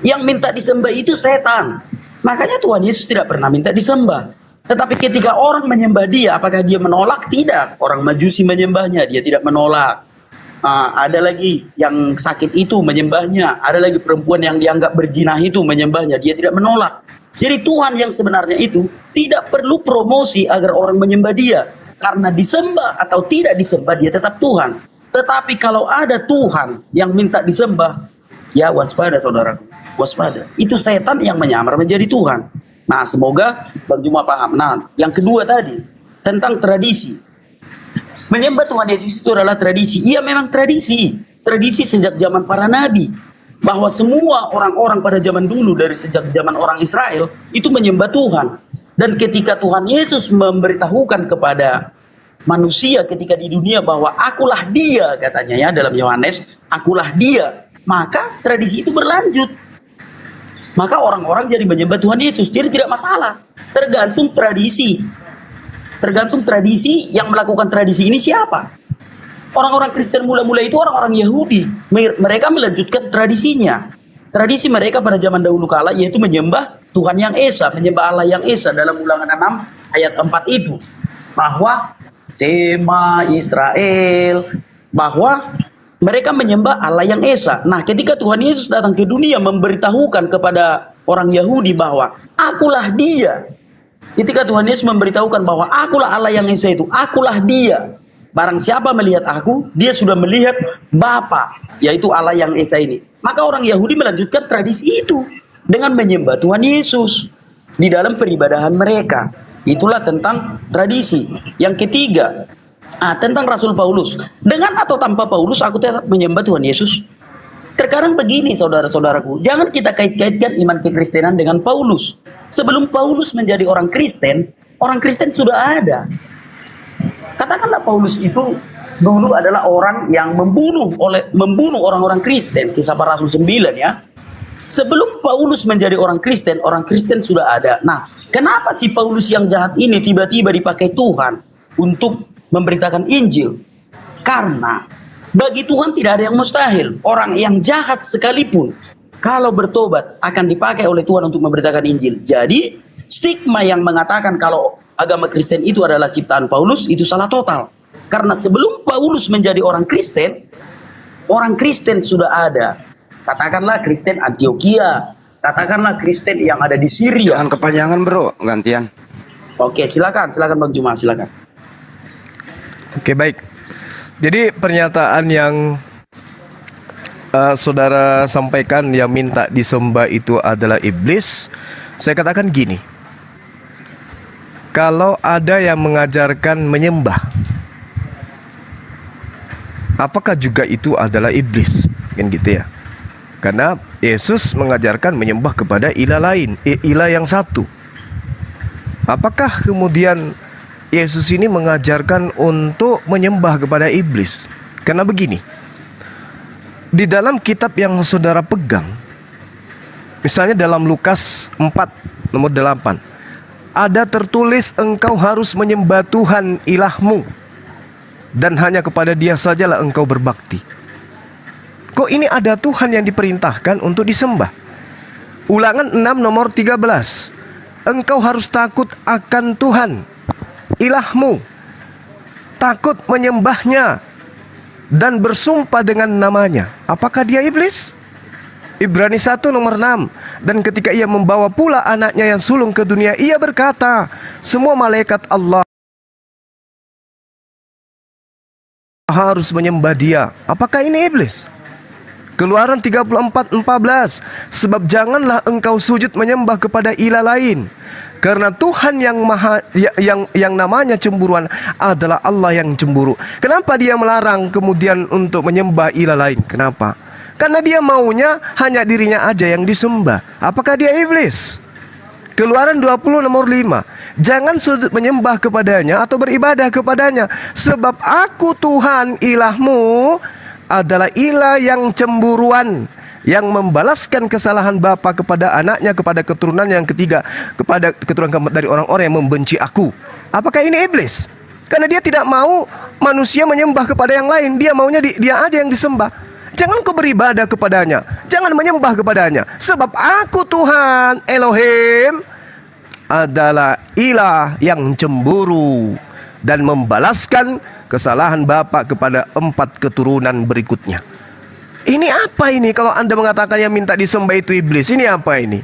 yang minta disembah itu setan. Makanya Tuhan Yesus tidak pernah minta disembah. Tetapi ketika orang menyembah dia, apakah dia menolak? Tidak. Orang Majusi menyembahnya, dia tidak menolak. Ada lagi yang sakit itu menyembahnya. Ada lagi perempuan yang dianggap berzinah itu menyembahnya, dia tidak menolak. Jadi Tuhan yang sebenarnya itu tidak perlu promosi agar orang menyembah dia. Karena disembah atau tidak disembah, dia tetap Tuhan. Tetapi kalau ada Tuhan yang minta disembah, ya waspada saudaraku, waspada. Itu setan yang menyamar menjadi Tuhan. Nah, semoga Bang Juma paham. Nah, yang kedua tadi, tentang tradisi. Menyembah Tuhan Yesus itu adalah tradisi. Iya, memang tradisi. Tradisi sejak zaman para nabi. Bahwa semua orang-orang pada zaman dulu, dari sejak zaman orang Israel, itu menyembah Tuhan. Dan ketika Tuhan Yesus memberitahukan kepada manusia ketika di dunia bahwa akulah dia, katanya ya dalam Yohanes, akulah dia, maka tradisi itu berlanjut. Maka orang-orang jadi menyembah Tuhan Yesus. Jadi tidak masalah. Tergantung tradisi. Tergantung tradisi, yang melakukan tradisi ini siapa. Orang-orang Kristen mula-mula itu orang-orang Yahudi. Mereka melanjutkan tradisinya. Tradisi mereka pada zaman dahulu kala yaitu menyembah Tuhan yang Esa, menyembah Allah yang Esa. Dalam Ulangan 6 ayat 4 itu, bahwa Sema Israel, bahwa mereka menyembah Allah yang Esa. Nah, ketika Tuhan Yesus datang ke dunia memberitahukan kepada orang Yahudi bahwa akulah dia. Ketika Tuhan Yesus memberitahukan bahwa akulah Allah yang Esa itu, akulah dia. Barang siapa melihat aku, dia sudah melihat Bapa, yaitu Allah yang Esa ini. Maka orang Yahudi melanjutkan tradisi itu dengan menyembah Tuhan Yesus di dalam peribadahan mereka. Itulah tentang tradisi. Yang ketiga, tentang Rasul Paulus. Dengan atau tanpa Paulus, aku tetap menyembah Tuhan Yesus. Terkadang begini saudara-saudaraku, jangan kita kait-kaitkan iman kekristenan dengan Paulus. Sebelum Paulus menjadi orang Kristen sudah ada. Katakanlah Paulus itu dulu adalah orang yang membunuh orang-orang Kristen, Kisah Para Rasul 9 ya. Sebelum Paulus menjadi orang Kristen sudah ada. Nah, kenapa si Paulus yang jahat ini tiba-tiba dipakai Tuhan untuk memberitakan Injil? Karena bagi Tuhan tidak ada yang mustahil. Orang yang jahat sekalipun kalau bertobat akan dipakai oleh Tuhan untuk memberitakan Injil. Jadi stigma yang mengatakan kalau agama Kristen itu adalah ciptaan Paulus itu salah total. Karena sebelum Paulus menjadi orang Kristen sudah ada. Katakanlah Kristen Antioquia, katakanlah Kristen yang ada di Syria. Jangan kepanjangan bro, gantian. Oke, silakan Bang Juma, silakan. Oke, baik. Jadi pernyataan yang saudara sampaikan yang minta disembah itu adalah iblis. Saya katakan gini, kalau ada yang mengajarkan menyembah, apakah juga itu adalah iblis? Kan gitu ya. Karena Yesus mengajarkan menyembah kepada ilah lain, ilah yang satu. Apakah kemudian Yesus ini mengajarkan untuk menyembah kepada iblis? Karena begini, di dalam kitab yang saudara pegang, misalnya dalam Lukas 4 nomor 8, ada tertulis engkau harus menyembah Tuhan ilahmu dan hanya kepada dia sajalah engkau berbakti. Kok ini ada Tuhan yang diperintahkan untuk disembah? Ulangan 6 nomor 13, engkau harus takut akan Tuhan ilahmu, takut menyembahnya dan bersumpah dengan namanya. Apakah dia iblis? Ibrani 1 nomor 6, dan ketika ia membawa pula anaknya yang sulung ke dunia, ia berkata, semua malaikat Allah harus menyembah dia. Apakah ini iblis? Keluaran 34:14, sebab janganlah engkau sujud menyembah kepada ilah lain, Karena Tuhan yang yang namanya cemburuan adalah Allah yang cemburu. Kenapa dia melarang kemudian untuk menyembah ilah lain? Kenapa? Karena dia maunya hanya dirinya aja yang disembah. Apakah dia iblis? Keluaran 20 nomor 5. Jangan sujud menyembah kepadanya atau beribadah kepadanya, sebab aku Tuhan ilahmu adalah ilah yang cemburuan, yang membalaskan kesalahan bapa kepada anaknya, kepada keturunan yang ketiga, kepada keturunan keempat dari orang-orang yang membenci aku. Apakah ini iblis? Karena dia tidak mau manusia menyembah kepada yang lain. Dia maunya dia aja yang disembah. Jangan kau beribadah kepadanya, jangan menyembah kepadanya, sebab aku Tuhan Elohim adalah ilah yang cemburu dan membalaskan kesalahan bapa kepada 4 keturunan berikutnya. Ini apa ini kalau Anda mengatakan yang minta disembah itu iblis? Ini apa ini?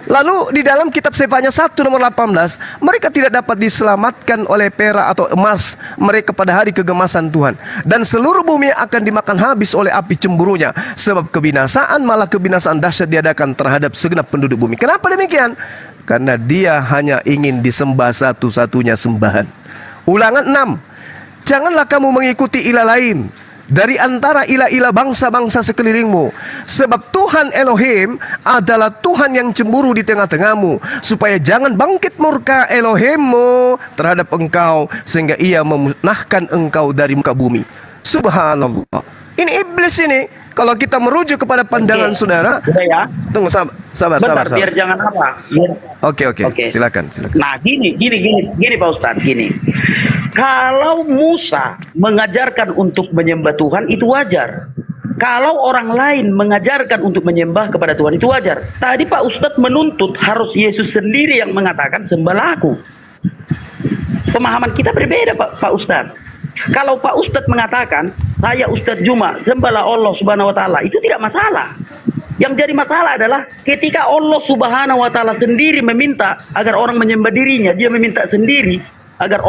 Lalu di dalam kitab Sefanya 1 nomor 18, mereka tidak dapat diselamatkan oleh perak atau emas mereka pada hari kegemasan Tuhan, dan seluruh bumi akan dimakan habis oleh api cemburunya, sebab kebinasaan, malah kebinasaan dahsyat diadakan terhadap segenap penduduk bumi. Kenapa demikian? Karena dia hanya ingin disembah satu-satunya sembahan. Ulangan 6. Janganlah kamu mengikuti ilah lain dari antara ilah-ilah bangsa-bangsa sekelilingmu, sebab Tuhan Elohim adalah Tuhan yang cemburu di tengah-tengahmu, supaya jangan bangkit murka Elohimmu terhadap engkau, sehingga ia memusnahkan engkau dari muka bumi. Subhanallah. Ini iblis ini. Kalau kita merujuk kepada pandangan saudara, Udah ya. tunggu sabar. Bentar, biar jangan apa. Oke. Oke. Silakan. Nah, gini Pak Ustadz, gini. Kalau Musa mengajarkan untuk menyembah Tuhan itu wajar. Kalau orang lain mengajarkan untuk menyembah kepada Tuhan itu wajar. Tadi Pak Ustadz menuntut harus Yesus sendiri yang mengatakan sembahlah aku. Pemahaman kita berbeda Pak Ustadz. Kalau Pak Ustadz mengatakan, saya Ustadz Juma, sembahlah Allah Subhanahu wa Ta'ala, itu tidak masalah. Yang jadi masalah adalah ketika Allah Subhanahu wa Ta'ala sendiri meminta agar orang menyembah dirinya, dia meminta sendiri agar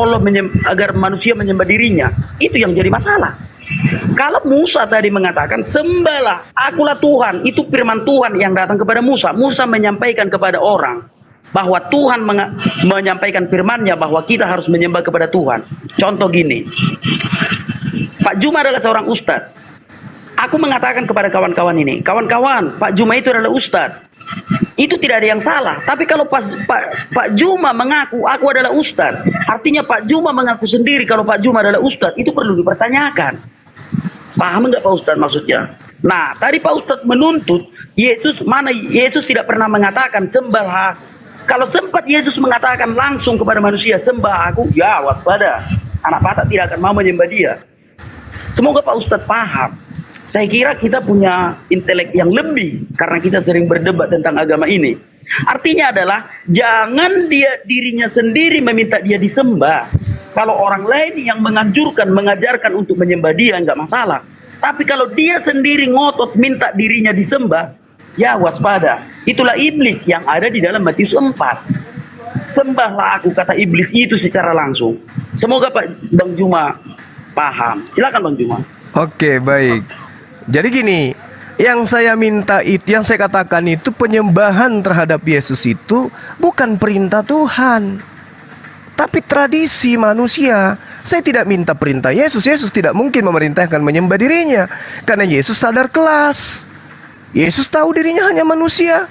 agar manusia menyembah dirinya, itu yang jadi masalah. Kalau Musa tadi mengatakan sembahlah, akulah Tuhan, itu firman Tuhan yang datang kepada Musa. Musa menyampaikan kepada orang bahwa Tuhan menyampaikan firman-Nya bahwa kita harus menyembah kepada Tuhan. Contoh gini, Pak Juma adalah seorang ustadz. Aku mengatakan kepada kawan-kawan ini, kawan-kawan, Pak Juma itu adalah ustadz. Itu tidak ada yang salah. Tapi kalau Pak Juma mengaku aku adalah ustadz, artinya Pak Juma mengaku sendiri kalau Pak Juma adalah ustadz, itu perlu dipertanyakan. Paham nggak Pak Ustadz maksudnya? Nah, tadi Pak Ustadz menuntut Yesus, mana Yesus tidak pernah mengatakan sembahlah aku. Kalau sempat Yesus mengatakan langsung kepada manusia sembah aku, ya waspada, anak patak tidak akan mau menyembah dia. Semoga Pak Ustadz paham. Saya kira kita punya intelek yang lebih karena kita sering berdebat tentang agama ini. Artinya adalah jangan dirinya sendiri meminta dia disembah. Kalau orang lain yang menganjurkan, mengajarkan untuk menyembah dia, enggak masalah. Tapi kalau dia sendiri ngotot minta dirinya disembah, ya waspada. Itulah iblis yang ada di dalam Matius 4. Sembahlah aku, kata iblis itu secara langsung. Semoga Bang Juma paham. Silakan Bang Juma. Oke, baik. Jadi gini, yang saya minta itu, yang saya katakan itu penyembahan terhadap Yesus itu bukan perintah Tuhan, tapi tradisi manusia. Saya tidak minta perintah Yesus. Yesus tidak mungkin memerintahkan menyembah dirinya, karena Yesus sadar kelas. Yesus tahu dirinya hanya manusia.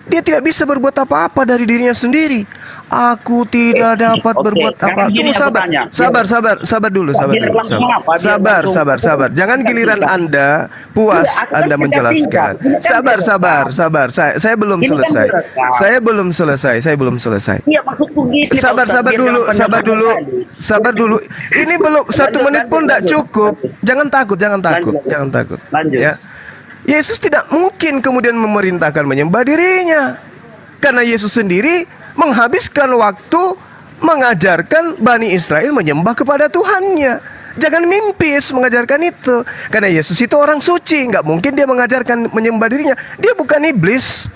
Dia tidak bisa berbuat apa-apa dari dirinya sendiri. Aku tidak dapat berbuat apa. Tunggu, sabar dulu. Sabar. Jangan giliran Anda puas Anda menjelaskan. Sabar. Saya belum selesai. Saya belum selesai. Iya, maksudku gitu. Sabar dulu. Ini belum 1 menit pun tidak cukup. Jangan takut. Lanjut. Ya. Yesus tidak mungkin kemudian memerintahkan menyembah dirinya, karena Yesus sendiri menghabiskan waktu mengajarkan Bani Israel menyembah kepada Tuhannya. Jangan mimpis mengajarkan itu, karena Yesus itu orang suci, nggak mungkin dia mengajarkan menyembah dirinya. Dia bukan iblis,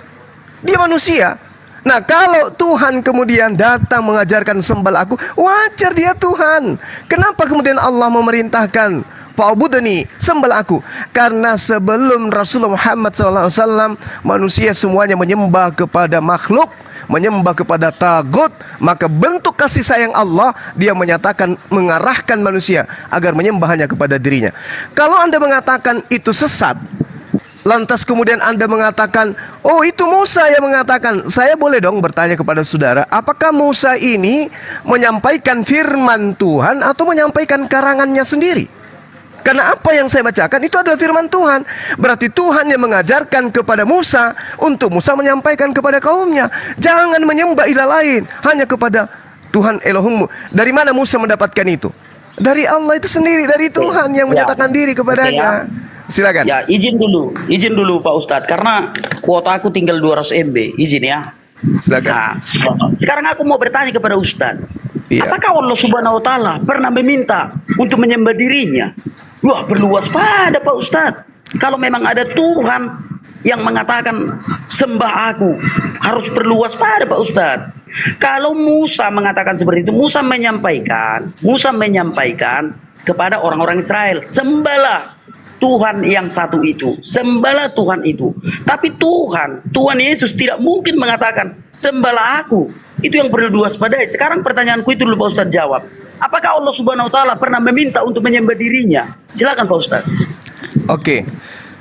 dia manusia. Nah, kalau Tuhan kemudian datang mengajarkan sembah aku, wajar dia Tuhan. Kenapa kemudian Allah memerintahkan fa'budni, sembah aku? Karena sebelum Rasulullah Muhammad SAW, manusia semuanya menyembah kepada makhluk, menyembah kepada tagut, maka bentuk kasih sayang Allah dia menyatakan mengarahkan manusia agar menyembah hanya kepada dirinya. Kalau Anda mengatakan itu sesat, lantas kemudian Anda mengatakan, oh itu Musa yang mengatakan, saya boleh dong bertanya kepada saudara, apakah Musa ini menyampaikan firman Tuhan atau menyampaikan karangannya sendiri? Karena apa yang saya bacakan itu adalah firman Tuhan. Berarti Tuhan yang mengajarkan kepada Musa untuk Musa menyampaikan kepada kaumnya, jangan menyembah ilah lain, hanya kepada Tuhan Elohimmu. Dari mana Musa mendapatkan itu? Dari Allah itu sendiri, dari Tuhan yang menyatakan diri kepadanya. Silakan. Ya, izin dulu Pak Ustadz, karena kuota aku tinggal 200 MB, izin ya. Silakan. Nah, sekarang aku mau bertanya kepada Ustadz, Iya. apakah Allah Subhanahu Wa Taala pernah meminta untuk menyembah dirinya? Wah, perlu waspada Pak Ustadz. Kalau memang ada Tuhan yang mengatakan sembah aku, harus perlu waspada Pak Ustadz. Kalau Musa mengatakan seperti itu, Musa menyampaikan kepada orang-orang Israel, sembahlah Tuhan yang satu itu, sembahlah Tuhan itu. Tapi Tuhan Yesus tidak mungkin mengatakan sembahlah aku. Itu yang perlu diwaspadai. Sekarang pertanyaanku itu dulu Pak Ustadz jawab. Apakah Allah Subhanahu Wa Taala pernah meminta untuk menyembah dirinya? Silakan Pak Ustadz. Oke.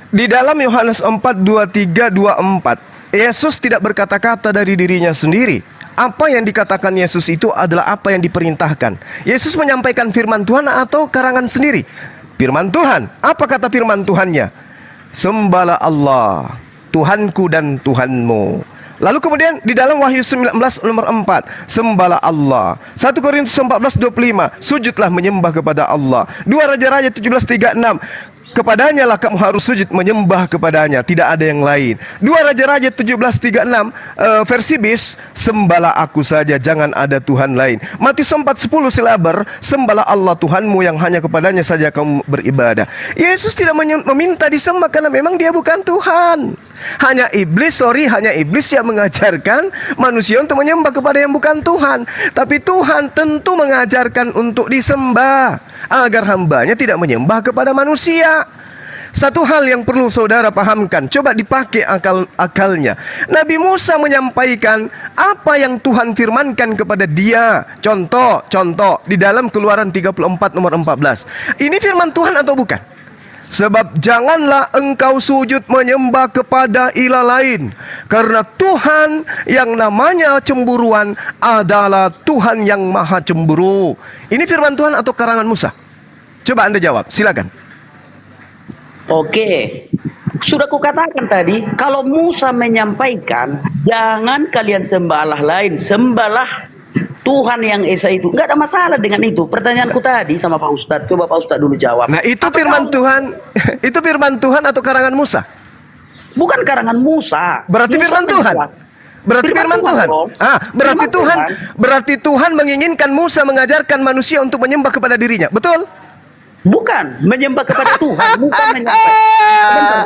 Di dalam Yohanes 4:23-24, Yesus tidak berkata-kata dari dirinya sendiri. Apa yang dikatakan Yesus itu adalah apa yang diperintahkan. Yesus menyampaikan firman Tuhan atau karangan sendiri? Firman Tuhan. Apa kata firman Tuhannya? Sembahlah Allah, Tuhanku dan Tuhanmu. Lalu kemudian di dalam Wahyu 19 nomor 4, sembahlah Allah. 1 Korintus 14:25, sujudlah menyembah kepada Allah. 2 Raja-Raja 17:36, kepadanya lah kamu harus sujud menyembah kepadanya, tidak ada yang lain. 2 Raja-Raja 17:36 versi bis, sembahlah aku saja, jangan ada Tuhan lain. Matius 4:10 silabar, sembahlah Allah Tuhanmu yang hanya kepadanya saja kamu beribadah. Yesus tidak meminta disembah karena memang dia bukan Tuhan. Hanya iblis yang mengajarkan manusia untuk menyembah kepada yang bukan Tuhan. Tapi Tuhan tentu mengajarkan untuk disembah agar hambanya tidak menyembah kepada manusia. Satu hal yang perlu saudara pahamkan, coba dipakai akalnya. Nabi Musa menyampaikan apa yang Tuhan firmankan kepada dia. Contoh di dalam Keluaran 34 nomor 14. Ini firman Tuhan atau bukan? Sebab janganlah engkau sujud menyembah kepada ilah lain, karena Tuhan yang namanya cemburuan adalah Tuhan yang maha cemburu. Ini firman Tuhan atau karangan Musa? Coba Anda jawab, silakan. Oke, sudah kukatakan tadi, kalau Musa menyampaikan jangan kalian sembah Allah lain, sembahlah Tuhan yang Esa itu, nggak ada masalah dengan itu. Pertanyaanku tadi sama Pak Ustadz, coba Pak Ustadz dulu jawab. Nah itu firman Tuhan, itu firman Tuhan atau karangan Musa? Bukan karangan Musa. Berarti Musa firman Tuhan. Berarti firman Tuhan. Berarti Tuhan menginginkan Musa mengajarkan manusia untuk menyembah kepada dirinya. Betul? Bukan menyembah kepada Tuhan, bukan menyembah.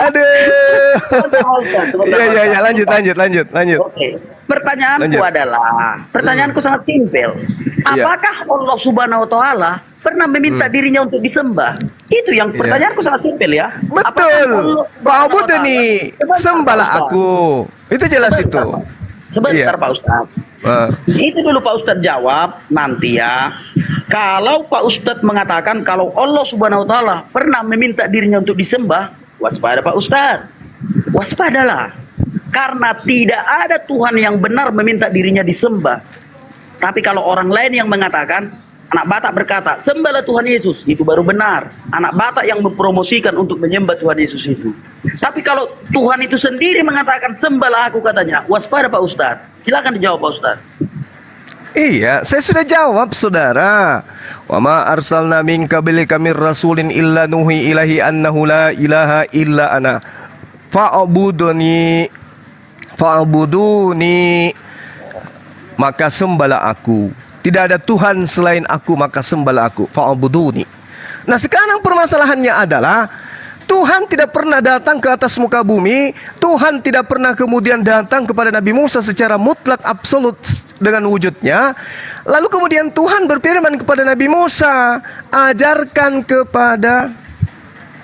Aduh. Ya, lanjut. Oke. Pertanyaanku Lanjut. pertanyaanku sangat simpel. Apakah Allah Subhanahu Wa Taala pernah meminta dirinya untuk disembah? Itu yang pertanyaanku sangat simpel ya. Betul. Fa'budni, sembahlah aku. Itu jelas itu. Sebentar Pak Ustadz. Itu dulu Pak Ustadz jawab nanti ya. Kalau Pak Ustadz mengatakan kalau Allah Subhanahu Wa Taala pernah meminta dirinya untuk disembah, waspada Pak Ustadz. Waspadalah. Karena tidak ada Tuhan yang benar meminta dirinya disembah. Tapi kalau orang lain yang mengatakan, anak Batak berkata, sembahlah Tuhan Yesus, itu baru benar. Anak Batak yang mempromosikan untuk menyembah Tuhan Yesus itu. Tapi kalau Tuhan itu sendiri mengatakan, sembahlah aku katanya, waspada Pak Ustadz. Silakan dijawab Pak Ustadz. Iya, saya sudah jawab saudara. Wa ma arsalna min qablika mir rasulin illa nuhi ilahi annahu la ilaha illa ana. Fa'buduni maka sembahlah aku. Tidak ada Tuhan selain aku, maka sembahlah aku. Fa'buduni. Nah, sekarang permasalahannya adalah Tuhan tidak pernah datang ke atas muka bumi. Tuhan tidak pernah kemudian datang kepada Nabi Musa secara mutlak absolut dengan wujudnya. Lalu kemudian Tuhan berfirman kepada Nabi Musa, ajarkan kepada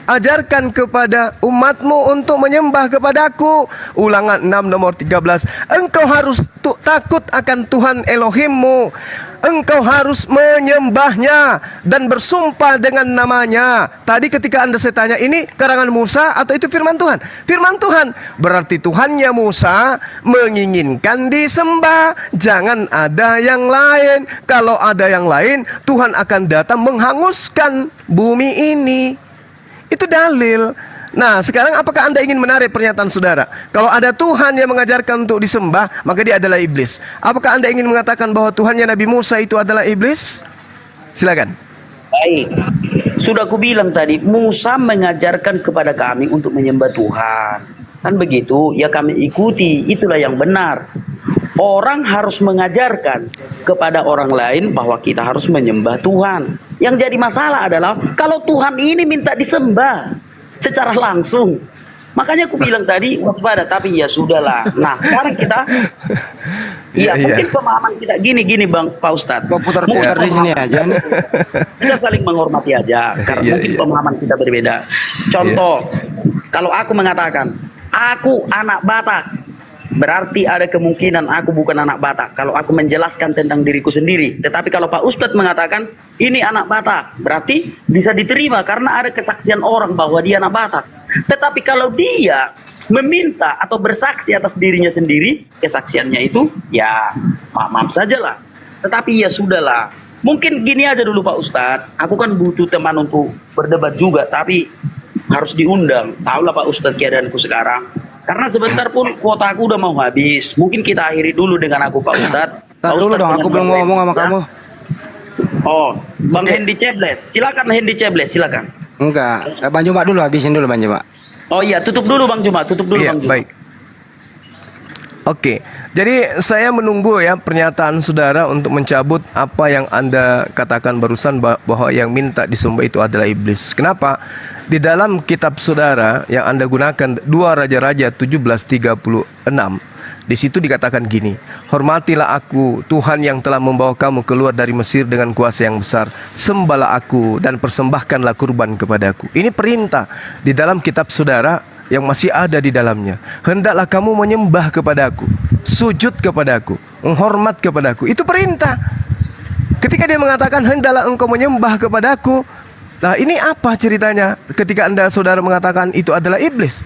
ajarkan kepada umatmu untuk menyembah kepadaku. Ulangan 6 nomor 13. Engkau harus takut akan Tuhan Elohimmu. Engkau harus menyembahnya dan bersumpah dengan namanya. Tadi ketika Anda saya tanya, ini karangan Musa atau itu firman Tuhan? Firman Tuhan. Berarti Tuhannya Musa menginginkan disembah. Jangan ada yang lain. Kalau ada yang lain, Tuhan akan datang menghanguskan bumi ini. Itu dalil. Nah, sekarang apakah Anda ingin menarik pernyataan saudara? Kalau ada Tuhan yang mengajarkan untuk disembah, maka dia adalah iblis. Apakah Anda ingin mengatakan bahwa Tuhannya Nabi Musa itu adalah iblis? Silakan. Baik, sudah aku bilang tadi, Musa mengajarkan kepada kami untuk menyembah Tuhan. Kan begitu, ya kami ikuti, itulah yang benar. Orang harus mengajarkan kepada orang lain bahwa kita harus menyembah Tuhan. Yang jadi masalah adalah kalau Tuhan ini minta disembah secara langsung. Makanya aku bilang tadi waspada, tapi ya sudahlah. Nah, sekarang kita mungkin pemahaman kita gini Bang Pak Ustadz. Kok putar-putar di sini aja nih. Kita saling menghormati aja karena mungkin pemahaman kita berbeda. Contoh, kalau aku mengatakan aku anak Batak, berarti ada kemungkinan aku bukan anak Batak kalau aku menjelaskan tentang diriku sendiri. Tetapi kalau Pak Ustadz mengatakan ini anak Batak, berarti bisa diterima karena ada kesaksian orang bahwa dia anak Batak. Tetapi kalau dia meminta atau bersaksi atas dirinya sendiri, kesaksiannya itu ya maaf sajalah. Tetapi ya sudahlah. Mungkin gini aja dulu Pak Ustadz, aku kan butuh teman untuk berdebat juga, tapi harus diundang. Tahulah Pak Ustadz keadaanku sekarang. Karena sebentar pun kuota aku udah mau habis. Mungkin kita akhiri dulu dengan aku Pak Ustadz. Tar dulu dong, aku belum ngomong sama kamu. Oh, Bang Hendy Cebles. Silakan Hendy Cebles, silakan. Enggak, Bang Juma dulu, habisin dulu Bang Juma. Oh iya, tutup dulu Bang Juma, tutup dulu Bang Juma. Baik. Oke, jadi saya menunggu ya pernyataan saudara untuk mencabut apa yang Anda katakan barusan bahwa yang minta disembah itu adalah iblis. Kenapa? Di dalam kitab saudara yang Anda gunakan 2 Raja-Raja 17:36, di situ dikatakan gini, hormatilah aku, Tuhan yang telah membawa kamu keluar dari Mesir dengan kuasa yang besar. Sembahlah aku dan persembahkanlah kurban kepadaku. Ini perintah di dalam kitab saudara yang masih ada di dalamnya. Hendaklah kamu menyembah kepadaku, sujud kepadaku, menghormat kepadaku. Itu perintah. Ketika dia mengatakan hendaklah engkau menyembah kepadaku, nah ini apa ceritanya ketika Anda saudara mengatakan itu adalah iblis?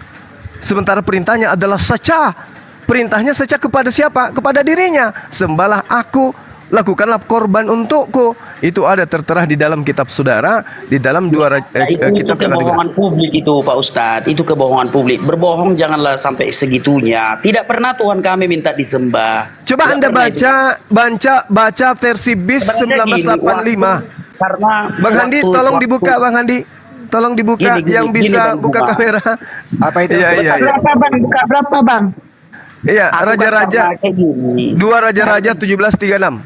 Sementara perintahnya adalah secah. Perintahnya secah kepada siapa? Kepada dirinya. Sembahlah aku, lakukanlah korban untukku. Itu ada tertera di dalam kitab saudara, di dalam itu kebohongan publik itu Pak Ustadz. Itu kebohongan publik. Berbohong janganlah sampai segitunya. Tidak pernah Tuhan kami minta disembah. Coba Tidak Anda pernah baca versi BIS 1985. Karena Bang Handi, tolong dibuka Bang Handi. Tolong dibuka yang bisa buka kamera. Apa itu? Iya. Berapa Bang? Buka berapa Bang? Iya, Aku Raja-Raja baca kayak gini. 2 Raja-Raja 17:36.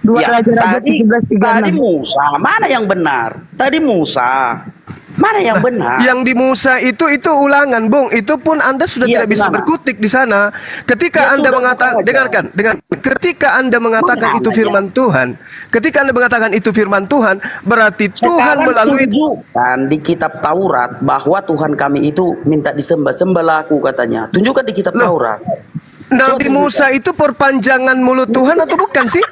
Dua Ya, Raja-Raja tadi 17:36. Musa, mana yang benar? Tadi Musa, mana yang benar? Yang di Musa itu ulangan, Bung. Itu pun Anda sudah Iya, tidak bisa gimana? berkutik di sana. Ketika Ya, Anda sudah, mengatakan, sudah. dengarkan. Ketika Anda mengatakan Mana itu ya? firman Tuhan, ketika Anda mengatakan itu firman Tuhan, berarti Tuhan Sekarang melalui tunjukkan di kitab Taurat bahwa Tuhan kami itu minta disembah, sembahlah aku katanya. Tunjukkan di kitab Taurat. Nabi Musa itu perpanjangan mulut Tuhan atau bukan sih?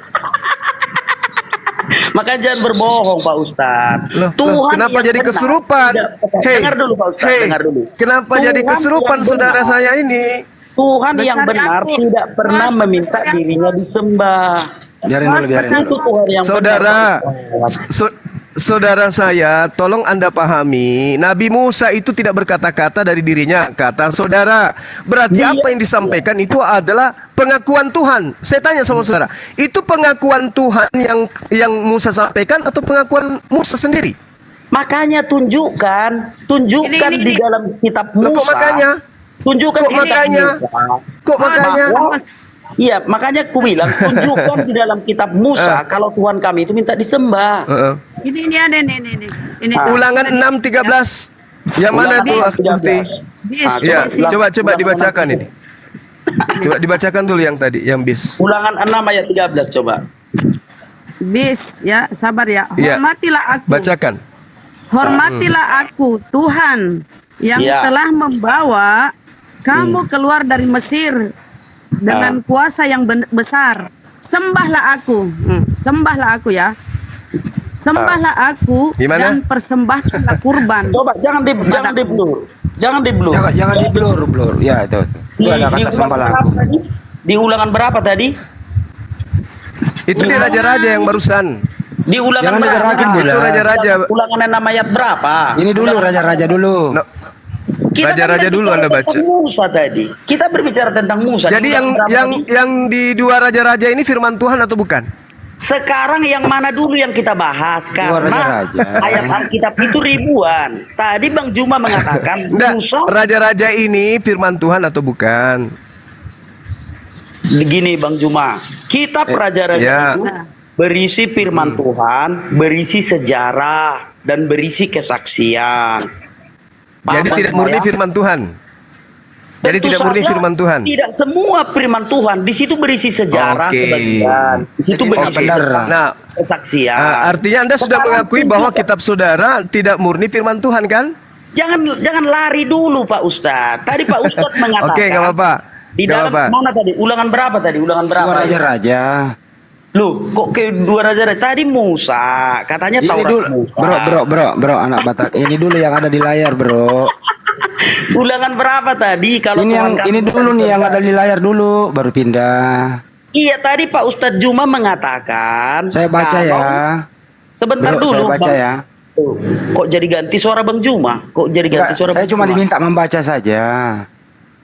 Maka jangan berbohong Pak Ustadz. Loh, kenapa yang jadi benar. kesurupan? Dengar dulu Pak Ustadz, dengar dulu. Kenapa jadi Tuhan kesurupan yang saudara benar. saya ini? Tuhan yang benar tidak pernah meminta dirinya disembah. Biarin dulu, biarin. Itu Tuhan yang Saudara, benar. saudara saya, tolong Anda pahami, Nabi Musa itu tidak berkata-kata dari dirinya, kata saudara. Berarti apa yang disampaikan itu adalah pengakuan Tuhan. Saya tanya sama saudara, itu pengakuan Tuhan yang Musa sampaikan atau pengakuan Musa sendiri? Makanya tunjukkan Ini. di dalam kitab Loh, Musa. kok makanya? Tunjukkan Kok di kitab makanya? Musa. Kok makanya? Iya, makanya aku bilang tunjukkan di dalam kitab Musa kalau Tuhan kami itu minta disembah. Ini ada nih. Ini Ulangan 6:13. Yang mana tuh Astuti? Bis. Ya, Bis. coba dibacakan ini. Coba dibacakan dulu yang tadi, yang bis. Ulangan 6 ayat 13 coba. Bis ya, sabar ya. Iya. Hormatilah aku. Bacakan. Hormatilah aku, Tuhan, yang Ya. telah membawa kamu keluar dari Mesir dengan kuasa yang besar. Sembahlah aku, sembahlah aku ya. Sembahlah aku Gimana? dan persembahkanlah kurban. Coba jangan di blur. Jangan di blur. Jangan di blur. Ya itu. Itu ada kata sembah aku. Di ulangan berapa tadi? Itu di raja-raja yang barusan. Di ulangan Jangan berapa? digerakkan dulu. Itu raja-raja. Ulangan 6 ayat berapa? Ini dulu raja-raja dulu. No. Kita Raja-raja kan dulu berbicara Anda baca. tentang Musa tadi. Kita berbicara tentang Musa. Jadi Di ulangan berapa tadi? yang di dua raja-raja ini firman Tuhan atau bukan? Sekarang yang mana dulu yang kita bahas? Karena raja-raja. ayat Alkitab itu ribuan. Tadi Bang Juma mengatakan Enggak, Musa. raja-raja ini firman Tuhan atau bukan? Begini Bang Juma, kitab raja-raja ya. itu berisi firman Tuhan, berisi sejarah, dan berisi kesaksian. Jadi Paham, tidak Bang murni Juma, ya? firman Tuhan. Jadi Tentu tidak murni saja firman Tuhan. Tidak semua firman Tuhan. Di situ berisi sejarah Oke. kebajikan. Di situ Jadi berisi benar. Nah, kesaksian. artinya Anda sudah Sekarang mengakui bahwa tunjukkan. kitab saudara tidak murni firman Tuhan kan? Jangan lari dulu Pak Ustadz. Tadi Pak Ustadz mengatakan. Oke, nggak apa-apa. Di Nggak dalam apa-apa. mana tadi? Ulangan berapa tadi? Ulangan berapa? Dua raja-raja. Loh, kok ke dua raja? Tadi Musa, katanya Ini Taurat dulu, Musa. bro, anak Batak. Ini dulu yang ada di layar, bro. Ulangan berapa tadi? Kalau Ini Tuhan yang kami ini dulu nih yang ada di layar dulu, baru pindah. Iya, tadi Pak Ustadz Juma mengatakan. Saya baca kalau- ya. Sebentar Bro, dulu. saya baca Bang. ya. Tuh, kok jadi ganti suara Bang Juma? Kok jadi ganti Enggak, suara saya Bang cuma Juma? diminta membaca saja.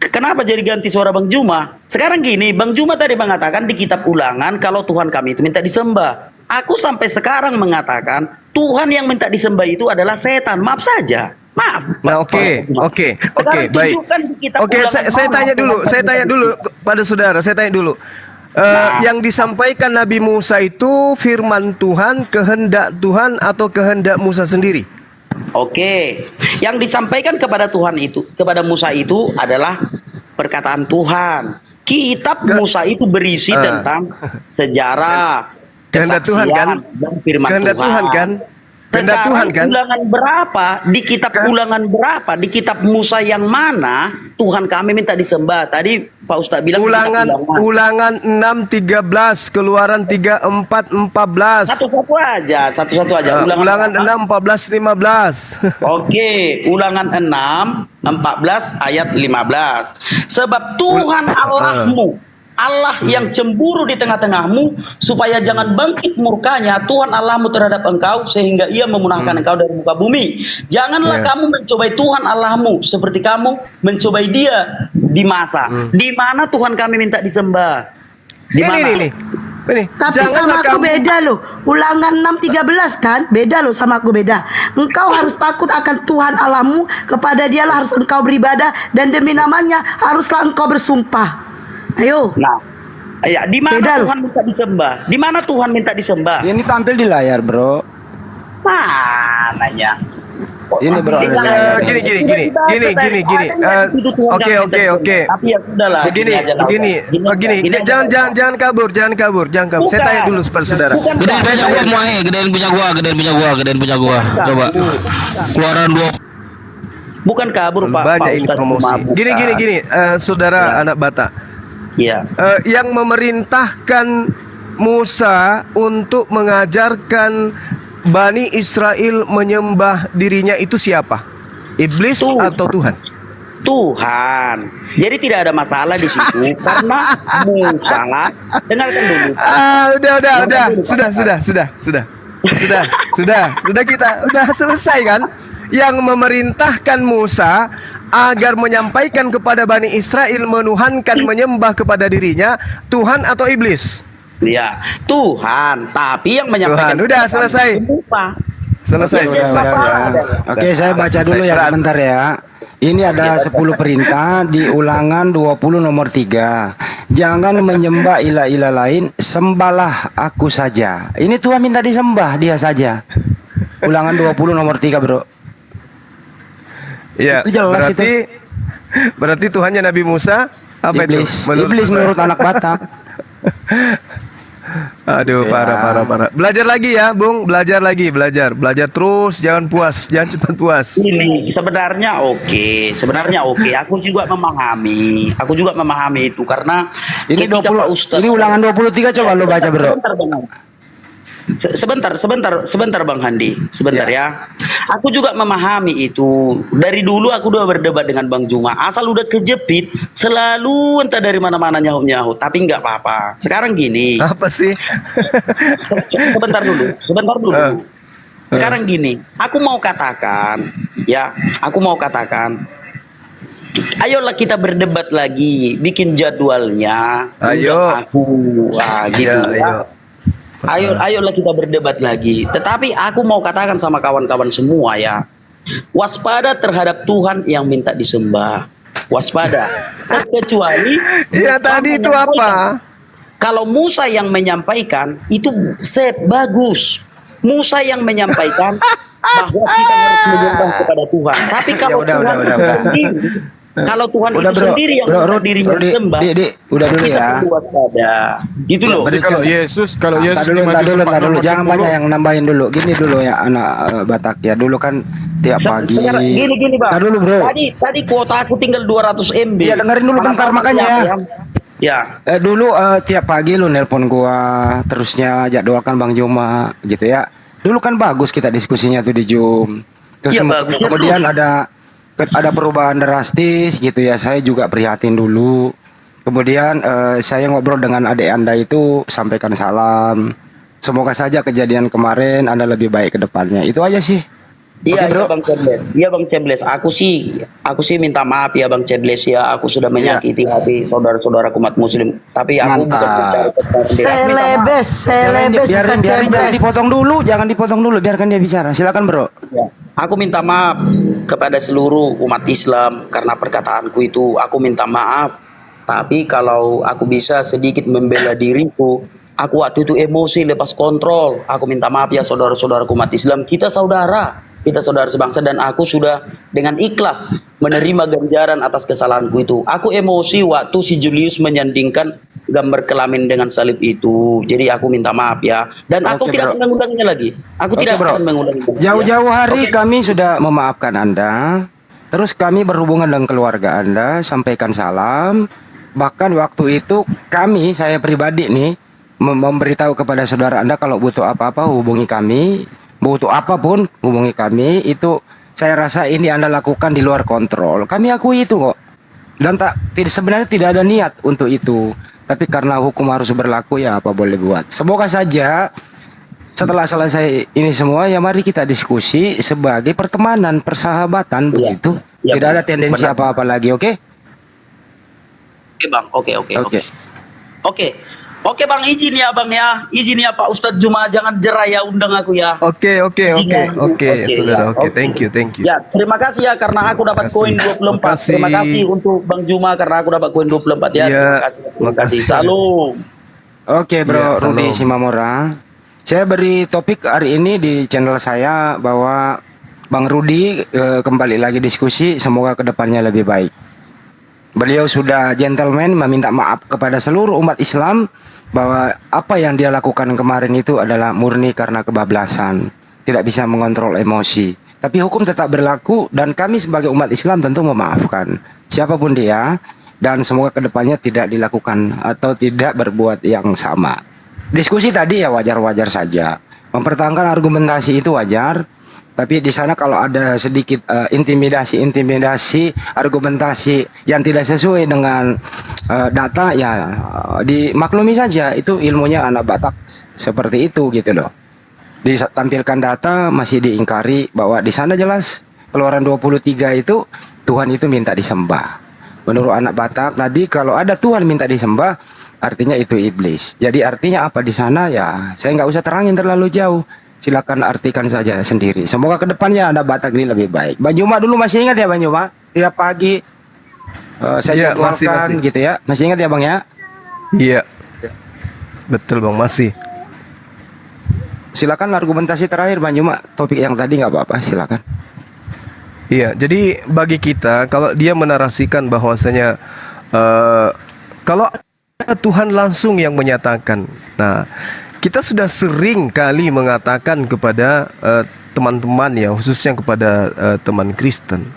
Kenapa jadi ganti suara Bang Juma? Sekarang gini, Bang Juma tadi mengatakan di kitab Ulangan kalau Tuhan kami itu minta disembah. Aku sampai sekarang mengatakan Tuhan yang minta disembah itu adalah setan. Maaf saja. Maaf. Nah, oke, Sekarang baik. tunjukkan di kitab Oke, Ulangan saya mana tanya dulu, Tuhan saya minta tanya dulu pada saudara, saya tanya dulu. Yang disampaikan Nabi Musa itu firman Tuhan, kehendak Tuhan atau kehendak Musa sendiri? Oke, yang disampaikan kepada Tuhan itu, kepada Musa itu adalah perkataan Tuhan. Kitab Musa itu berisi tentang sejarah, Kehendak Tuhan kan? kesaksian, dan firman Kehendak Tuhan kan? Kehendak Sekarang Tuhan kan? ulangan berapa di kitab ulangan berapa di kitab Musa yang mana Tuhan kami minta disembah? Tadi Pak Ustadz bilang di kitab Ulangan 6:13, Keluaran 3:4, 14. satu-satu aja. Ulangan berapa? 6, 14, 15. Oke, Ulangan 6, 14 ayat 15. Sebab Tuhan Allahmu, Allah yang cemburu di tengah-tengahmu, supaya jangan bangkit murkanya Tuhan Allahmu terhadap engkau, sehingga ia memunahkan engkau dari muka bumi. Janganlah kamu mencobai Tuhan Allahmu seperti kamu mencobai dia di masa. Di mana Tuhan kami minta disembah? Di mana? Ini. Tapi Janganlah sama aku beda loh. Ulangan 6:13 kan? Beda loh sama aku beda. Engkau harus takut akan Tuhan Allahmu, kepada Dialah harus engkau beribadah, dan demi namanya haruslah engkau bersumpah. Ayo. Nah, ya, di mana Beda loh. Tuhan minta disembah? Di mana Tuhan minta disembah? Ini tampil di layar, bro. Mananya? Ini bro, ada di layar. Gini. Oke. Tapi ya sudahlah. Begini. Jangan kabur. Saya tanya dulu pada saudara. Gedein punya gua Muae, gedein punya gua. Coba. Keluaran 2. Bukan kabur Pak. Banyak Pak ini Ustadz promosi. cuma bukan. Gini, saudara anak Batak. Iya. Yang memerintahkan Musa untuk mengajarkan Bani Israel menyembah dirinya itu siapa? Iblis atau Tuhan? Tuhan. Jadi tidak ada masalah di situ karena Musa. Dengarkan dulu. Sudah kita selesai kan? Yang memerintahkan Musa agar menyampaikan kepada Bani Israel menuhankan menyembah kepada dirinya Tuhan atau iblis? Ya, Tuhan. Tapi yang menyampaikan Tuhan. Udah selesai. Selesai. Oke, saya baca dulu ya sebentar ya. Ini ada 10 perintah di Ulangan 20 nomor 3. Jangan menyembah ilah-ilah lain, sembahlah aku saja. Ini Tuhan minta disembah, dia saja. Ulangan 20 nomor 3, bro. Ya, Itu jelas berarti Tuhannya Nabi Musa apa Iblis. itu? Iblis menurut anak Batak. Aduh, Gitu parah, ya. parah, parah. Belajar lagi ya, Bung. Belajar lagi, belajar terus. Jangan puas, jangan cepat puas. Ini sebenarnya oke. Aku juga memahami itu karena Ini ketika Pak 20, Ustadz. ini ulangan 23 coba lo baca bro. Sebentar, Bang. Sebentar Bang Handi, sebentar ya. Aku juga memahami itu. Dari dulu aku udah berdebat dengan Bang Juma. Asal udah kejepit, selalu entah dari mana-mana nyahut-nyahut. Tapi nggak apa-apa. Sekarang gini, Apa sih? sebentar dulu. Sekarang gini, aku mau katakan, ayolah kita berdebat lagi, bikin jadwalnya. Ayo. Undang aku, gitu Iya, ya. Ayolah kita berdebat lagi. Tetapi aku mau katakan sama kawan-kawan semua ya, waspada terhadap Tuhan yang minta disembah. Waspada. Kecuali Iya, tadi itu apa? kalau Musa yang menyampaikan itu bagus. Musa yang menyampaikan bahwa kita harus menyembah kepada Tuhan. Tapi kalau udah, Tuhan udah. itu sendiri, kalau Tuhan Udah itu bro, sendiri yang bro, minta dirinya Rudi, disembah, udah dulu kita ya. perlu waspada. Gitu loh. Jadi kalau Yesus Tar di dulu, Matius 4 tar dulu. nomor Jangan 10, banyak yang nambahin dulu. Gini dulu ya anak Batak ya. Dulu kan tiap pagi. Sekarang gini Bang. Tar dulu bro. Tadi kuota aku tinggal 200 MB. Iya, dengerin dulu bentar, makanya ya. Ya. Dulu tiap pagi lu nelpon gua, terusnya jadwalkan Bang Juma gitu ya. Dulu kan bagus kita diskusinya tuh di Zoom. Terus Iya, bagusnya kemudian ada perubahan drastis gitu ya. Saya juga prihatin dulu. Kemudian saya ngobrol dengan adik Anda itu, sampaikan salam. Semoga saja kejadian kemarin Anda lebih baik ke depannya. Itu aja sih. Iya, Oke, bro. Bang Cedles. Iya Bang Cedles. Aku sih minta maaf ya Bang Cedles ya. Aku sudah menyakiti hati saudara-saudara umat muslim. Tapi aku bukan Mantap. mencari kesalahan sendiri. Aku minta maaf. Selebes Biarin, bukan jangan cebes. jangan dipotong dulu, biarkan dia bicara. Silakan bro. Ya. Aku minta maaf kepada seluruh umat Islam karena perkataanku itu. Aku minta maaf. Tapi kalau aku bisa sedikit membela diriku, aku waktu itu emosi lepas kontrol. Aku minta maaf ya saudara-saudara umat Islam. Kita saudara sebangsa, dan aku sudah dengan ikhlas menerima ganjaran atas kesalahanku itu. Aku emosi waktu si Julius menyandingkan gambar kelamin dengan salib itu. Jadi aku minta maaf ya. Dan aku Oke, tidak bro. akan mengulanginya lagi. Aku Oke, tidak bro. akan mengulanginya. Jauh-jauh hari Oke. kami sudah memaafkan Anda. Terus kami berhubungan dengan keluarga Anda, sampaikan salam. Bahkan waktu itu saya pribadi nih memberitahu kepada saudara Anda kalau butuh apa-apa hubungi kami. Butuh apapun hubungi kami. Itu saya rasa ini Anda lakukan di luar kontrol. Kami akui itu kok. Dan sebenarnya tidak ada niat untuk itu. Tapi karena hukum harus berlaku ya apa boleh buat. Semoga saja setelah selesai ini semua ya mari kita diskusi sebagai pertemanan, persahabatan begitu. Ya, Tidak ada tendensi benar. apa-apa lagi, oke? Oke Bang, oke. Oke. Oke Bang, izin ya Bang ya. Izin ya Pak Ustadz Juma, jangan jerah ya undang aku ya. Oke, Oke, saudara. ya, Oke, thank you. Ya, terima kasih ya karena aku dapat koin 24. Terima kasih. Terima kasih untuk Bang Juma karena aku dapat koin 24 ya. Iya, Terima kasih. makasih. Salam. Oke, Bro Ya, Rudi salam. Simamora. Saya beri topik hari ini di channel saya bahwa Bang Rudi kembali lagi diskusi, semoga kedepannya lebih baik. Beliau sudah gentleman meminta maaf kepada seluruh umat Islam bahwa apa yang dia lakukan kemarin itu adalah murni karena kebablasan, tidak bisa mengontrol emosi. Tapi hukum tetap berlaku dan kami sebagai umat Islam tentu memaafkan siapapun dia dan semoga kedepannya tidak dilakukan atau tidak berbuat yang sama. Diskusi tadi ya wajar-wajar saja. Mempertahankan argumentasi itu wajar. Tapi di sana kalau ada sedikit intimidasi, argumentasi yang tidak sesuai dengan data ya dimaklumi saja. Itu ilmunya anak Batak seperti itu gitu loh. Ditampilkan data masih diingkari bahwa di sana jelas Keluaran 23 itu Tuhan itu minta disembah. Menurut anak Batak tadi kalau ada Tuhan minta disembah artinya itu iblis. Jadi artinya apa di sana ya saya nggak usah terangin terlalu jauh. Silakan artikan saja sendiri. Semoga kedepannya ada Batak ini lebih baik. Bang Juma dulu masih ingat ya Bang Juma? Tiap pagi saya Iya, masih. jadwalkan gitu ya. Masih ingat ya Bang ya? Iya. Betul Bang, masih. Silakan argumentasi terakhir Bang Juma. Topik yang tadi nggak apa-apa, silakan. Iya, jadi bagi kita kalau dia menarasikan bahwasanya kalau Tuhan langsung yang menyatakan. Nah, kita sudah sering kali mengatakan kepada teman-teman ya, khususnya kepada teman Kristen,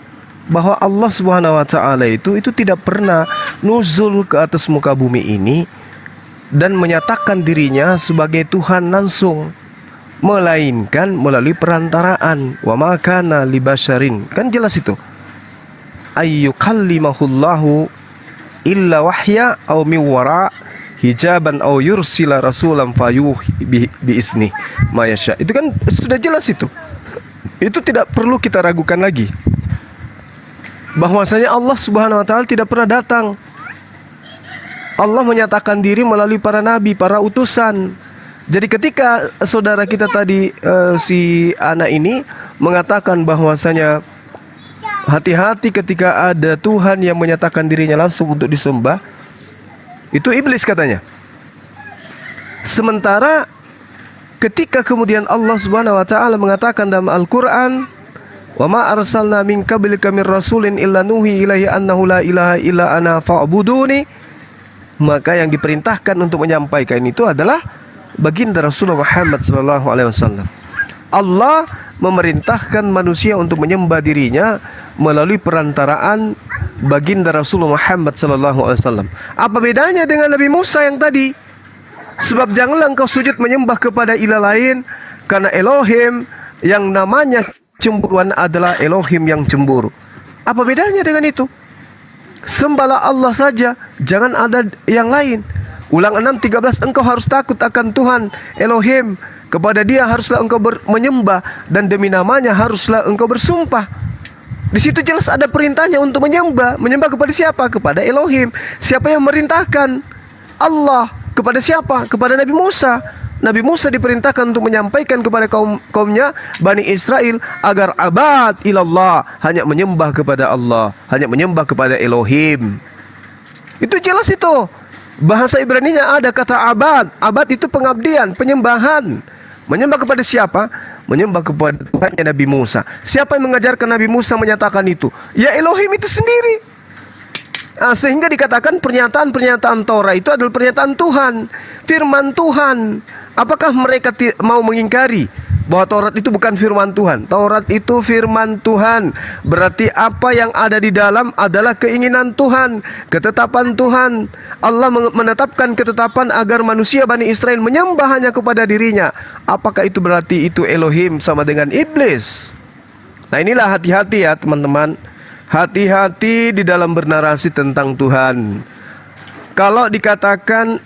bahwa Allah Subhanahu wa taala itu tidak pernah nuzul ke atas muka bumi ini dan menyatakan dirinya sebagai Tuhan langsung, melainkan melalui perantaraan. Wa ma kana libasyarin, kan jelas itu, ayyukallimahullahu illa wahya aw min wara hijaban aw yursila rasulan fayuhi bi isni ma yasha. Itu kan sudah jelas itu. Itu tidak perlu kita ragukan lagi bahwasanya Allah Subhanahu wa taala tidak pernah datang. Allah menyatakan diri melalui para nabi, para utusan. Jadi ketika saudara kita tadi si anak ini mengatakan bahwasanya hati-hati ketika ada Tuhan yang menyatakan dirinya langsung untuk disembah, itu iblis katanya. Sementara ketika kemudian Allah Subhanahu wa taala mengatakan dalam Al-Qur'an, "Wa ma arsalna min qablika mir rasulin illa nuhi ilaihi annahu la ilaha illa ana fa'buduni," maka yang diperintahkan untuk menyampaikan itu adalah baginda Rasulullah Muhammad sallallahu alaihi wasallam. Allah memerintahkan manusia untuk menyembah dirinya melalui perantaraan baginda Rasulullah Muhammad sallallahu alaihi wasallam. Apa bedanya dengan Nabi Musa yang tadi? Sebab janganlah engkau sujud menyembah kepada ilah lain, karena Elohim yang namanya cemburuan adalah Elohim yang cemburu. Apa bedanya dengan itu? Sembahlah Allah saja, jangan ada yang lain. Ulang 6:13, engkau harus takut akan Tuhan Elohim, kepada Dia haruslah engkau menyembah, dan demi namanya haruslah engkau bersumpah. Di situ jelas ada perintahnya untuk menyembah. Menyembah kepada siapa? Kepada Elohim. Siapa yang memerintahkan? Allah. Kepada siapa? Kepada Nabi Musa. Nabi Musa diperintahkan untuk menyampaikan kepada kaumnya Bani Israel agar abad ilallah, hanya menyembah kepada Allah, hanya menyembah kepada Elohim. Itu jelas itu. Bahasa Ibrani-nya ada kata abad. Abad itu pengabdian, penyembahan. Menyembah kepada siapa? Menyembah kepada Tuhannya Nabi Musa. Siapa yang mengajarkan Nabi Musa menyatakan itu? Ya Elohim itu sendiri. Sehingga dikatakan pernyataan Taurat itu adalah pernyataan Tuhan, firman Tuhan. Apakah mereka mau mengingkari bahwa Taurat itu bukan firman Tuhan? Taurat itu firman Tuhan. Berarti apa yang ada di dalam adalah keinginan Tuhan, ketetapan Tuhan. Allah menetapkan ketetapan agar manusia Bani Israel menyembah hanya kepada dirinya. Apakah itu berarti itu Elohim sama dengan iblis? Nah, inilah hati-hati ya teman-teman. Hati-hati di dalam bernarasi tentang Tuhan. Kalau dikatakan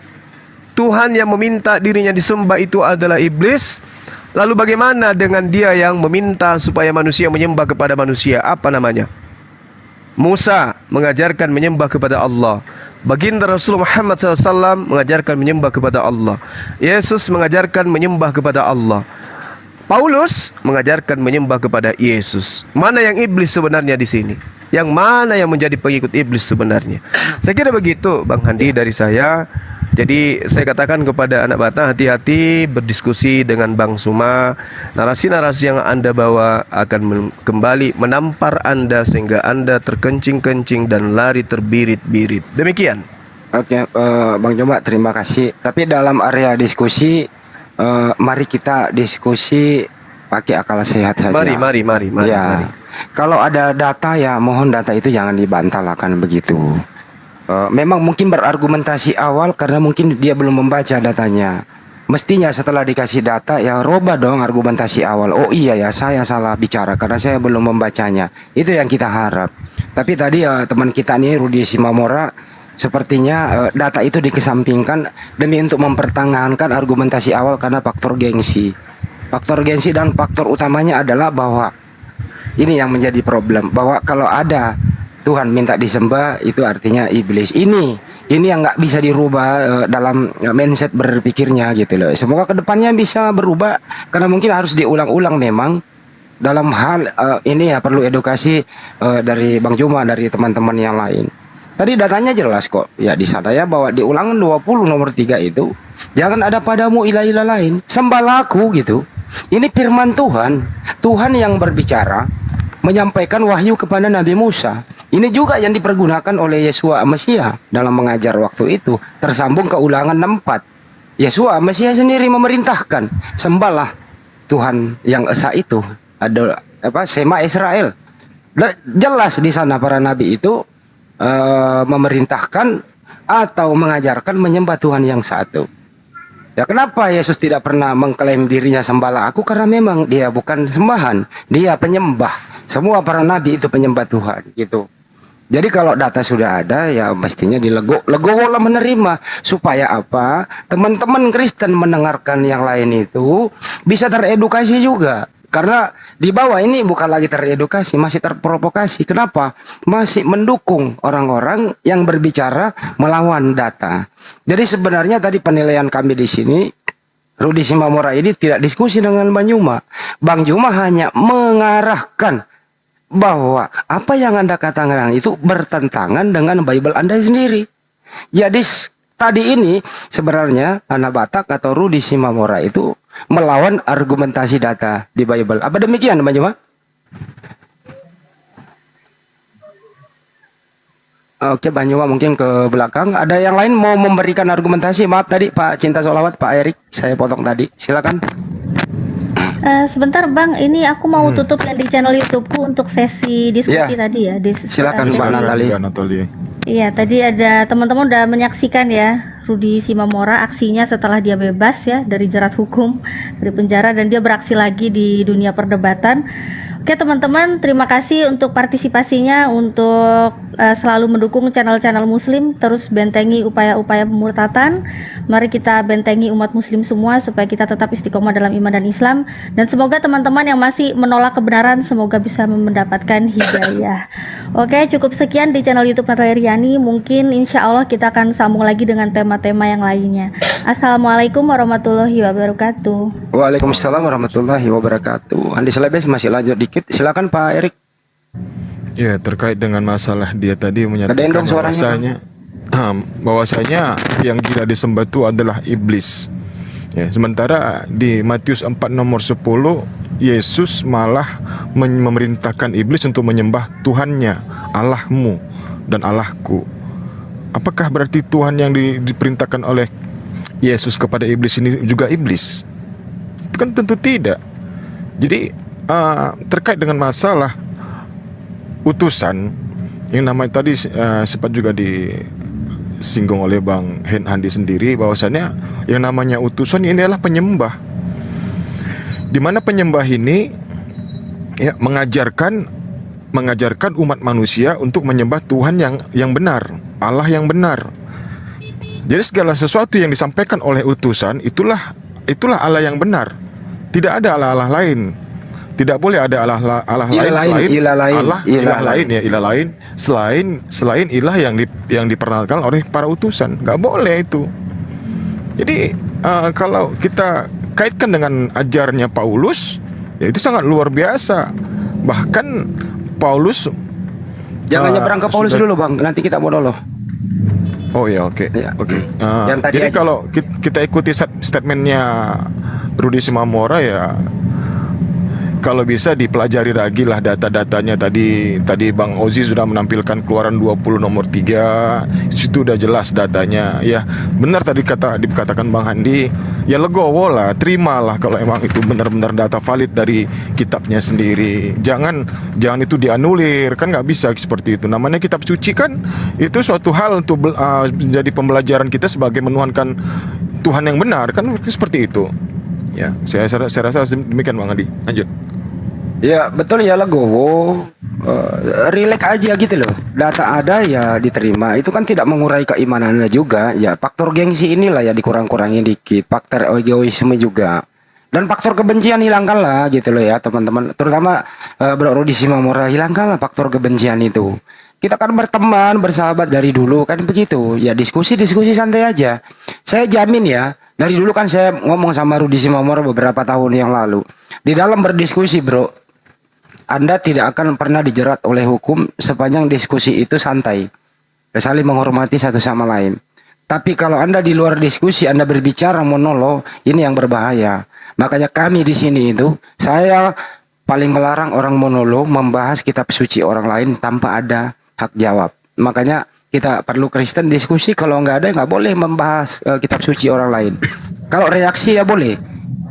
Tuhan yang meminta dirinya disembah itu adalah iblis, lalu bagaimana dengan dia yang meminta supaya manusia menyembah kepada manusia? Apa namanya? Musa mengajarkan menyembah kepada Allah. Baginda Rasulullah Muhammad SAW mengajarkan menyembah kepada Allah. Yesus mengajarkan menyembah kepada Allah. Paulus mengajarkan menyembah kepada Yesus. Mana yang iblis sebenarnya di sini? Yang mana yang menjadi pengikut iblis sebenarnya? Saya kira begitu, Bang Handi, dari saya. Jadi saya katakan kepada anak bata, hati-hati berdiskusi dengan Bang Suma. Narasi-narasi yang Anda bawa akan kembali menampar Anda sehingga Anda terkencing-kencing dan lari terbirit-birit. Demikian. Oke, Bang Jomba, terima kasih. Tapi dalam area diskusi, mari kita diskusi pakai akal sehat saja. Mari. Ya, kalau ada data ya mohon data itu jangan dibantah lah, kan begitu. Memang mungkin berargumentasi awal karena mungkin dia belum membaca datanya. Mestinya setelah dikasih data ya robah dong argumentasi awal. Oh iya ya, saya salah bicara karena saya belum membacanya. Itu yang kita harap. Tapi tadi teman kita nih Rudi Simamora sepertinya data itu dikesampingkan demi untuk mempertahankan argumentasi awal karena faktor gengsi. Faktor gengsi dan faktor utamanya adalah bahwa ini yang menjadi problem, bahwa kalau ada Tuhan minta disembah itu artinya iblis. Ini yang nggak bisa dirubah dalam mindset berpikirnya gitu loh. Semoga kedepannya bisa berubah karena mungkin harus diulang-ulang memang dalam hal ini ya perlu edukasi dari Bang Juma, dari teman-teman yang lain. Tadi datanya jelas kok ya di sana ya, bahwa di ulangan 20 nomor 3 itu jangan ada padamu ilah-ilah lain, sembahlah aku gitu. Ini firman Tuhan, Tuhan yang berbicara menyampaikan wahyu kepada Nabi Musa. Ini juga yang dipergunakan oleh Yesua Mesia dalam mengajar waktu itu. Tersambung ke Ulangan 64. Yesua Mesia sendiri memerintahkan, sembahlah Tuhan yang esa itu. Ada Sema Israel. Jelas di sana para nabi itu memerintahkan atau mengajarkan menyembah Tuhan yang satu. Ya, kenapa Yesus tidak pernah mengklaim dirinya sembahlah aku? Karena memang dia bukan sembahan, dia penyembah. Semua para nabi itu penyembah Tuhan gitu. Jadi kalau data sudah ada, ya mestinya legowolah menerima. Supaya apa? Teman-teman Kristen mendengarkan yang lain itu bisa teredukasi juga. Karena di bawah ini bukan lagi teredukasi, masih terprovokasi. Kenapa? Masih mendukung orang-orang yang berbicara melawan data. Jadi sebenarnya tadi penilaian kami di sini, Rudi Simamora ini tidak diskusi dengan Bang Juma. Bang Juma hanya mengarahkan bahwa apa yang Anda katakan itu bertentangan dengan Bible Anda sendiri. Jadi tadi ini sebenarnya Ana Batak atau Rudi Simamora itu melawan argumentasi data di Bible. Apa demikian, Bang Juma? Oke, Bang Juma mungkin ke belakang. Ada yang lain mau memberikan argumentasi? Maaf tadi Pak Cinta Solawat, Pak Erik, saya potong tadi. Silakan. Sebentar Bang, ini aku mau tutup yang di channel YouTubeku untuk sesi diskusi tadi ya. Silakan Pak Natali. Iya, tadi ada teman-teman udah menyaksikan ya Rudi Simamora aksinya setelah dia bebas ya dari jerat hukum, dari penjara, dan dia beraksi lagi di dunia perdebatan. Oke teman-teman, terima kasih untuk partisipasinya, untuk selalu mendukung channel-channel muslim, terus bentengi upaya-upaya pemurtatan. Mari kita bentengi umat muslim semua supaya kita tetap istiqomah dalam iman dan Islam. Dan semoga teman-teman yang masih menolak kebenaran, semoga bisa mendapatkan hidayah. Oke, cukup sekian di channel YouTube Natalia Riani. Mungkin insya Allah kita akan sambung lagi dengan tema-tema yang lainnya. Assalamualaikum warahmatullahi wabarakatuh. Waalaikumsalam warahmatullahi wabarakatuh. Andi Selebes masih lanjut dikit. Silakan Pak Erik. Ya, terkait dengan masalah dia tadi menyatakan bahwasanya yang tidak disembah itu adalah iblis. Ya, sementara di Matius 4 nomor 10 Yesus malah memerintahkan iblis untuk menyembah Tuhannya, Allahmu dan Allahku. Apakah berarti Tuhan yang diperintahkan oleh Yesus kepada iblis ini juga iblis? Itu kan tentu tidak. Jadi terkait dengan masalah utusan yang namanya tadi sempat juga disinggung oleh Bang Handi sendiri, bahwasannya yang namanya utusan ini adalah penyembah, di mana penyembah ini ya mengajarkan umat manusia untuk menyembah Tuhan yang benar, Allah yang benar. Jadi segala sesuatu yang disampaikan oleh utusan itulah Allah yang benar. Tidak ada Allah-Allah lain. Tidak boleh ada Allah lain selain ilah yang diperkenalkan oleh para utusan. Gak boleh itu. Jadi kalau kita kaitkan dengan ajarnya Paulus, ya itu sangat luar biasa. Bahkan Paulus jangan nyebrang ke Paulus dulu Bang, nanti kita mau dulu. Oh ya, oke. Jadi kalau kita ikuti statementnya Rudi Simamora, ya kalau bisa dipelajari lagi lah data-datanya. Tadi Bang Ozi sudah menampilkan Keluaran 20 nomor 3. Situ udah jelas datanya. Ya, benar tadi dikatakan Bang Handi, ya legowo lah, terimalah kalau emang itu benar-benar data valid dari kitabnya sendiri. Jangan itu dianulir, kan nggak bisa seperti itu. Namanya kitab suci kan itu suatu hal untuk menjadi pembelajaran kita sebagai menuhankan Tuhan yang benar, kan seperti itu. Ya, saya rasa demikian Bang Handi. Lanjut. Ya betul ya, legowo, relax aja gitu loh. Data ada ya diterima. Itu kan tidak mengurai keimanannya juga. Ya faktor gengsi inilah ya dikurang-kurangin dikit. Faktor egoisme juga. Dan faktor kebencian hilangkanlah gitu loh ya teman-teman. Terutama Bro Rudi Simamora, hilangkanlah faktor kebencian itu. Kita kan berteman, bersahabat dari dulu kan begitu. Ya diskusi santai aja. Saya jamin ya, dari dulu kan saya ngomong sama Rudi Simamora beberapa tahun yang lalu. Di dalam berdiskusi bro, Anda tidak akan pernah dijerat oleh hukum sepanjang diskusi itu santai, saling menghormati satu sama lain. Tapi kalau Anda di luar diskusi, Anda berbicara monolog, ini yang berbahaya. Makanya kami di sini itu, saya paling melarang orang monolog membahas kitab suci orang lain tanpa ada hak jawab. Makanya kita perlu Kristen diskusi, kalau nggak ada nggak boleh membahas kitab suci orang lain. Kalau reaksi ya boleh.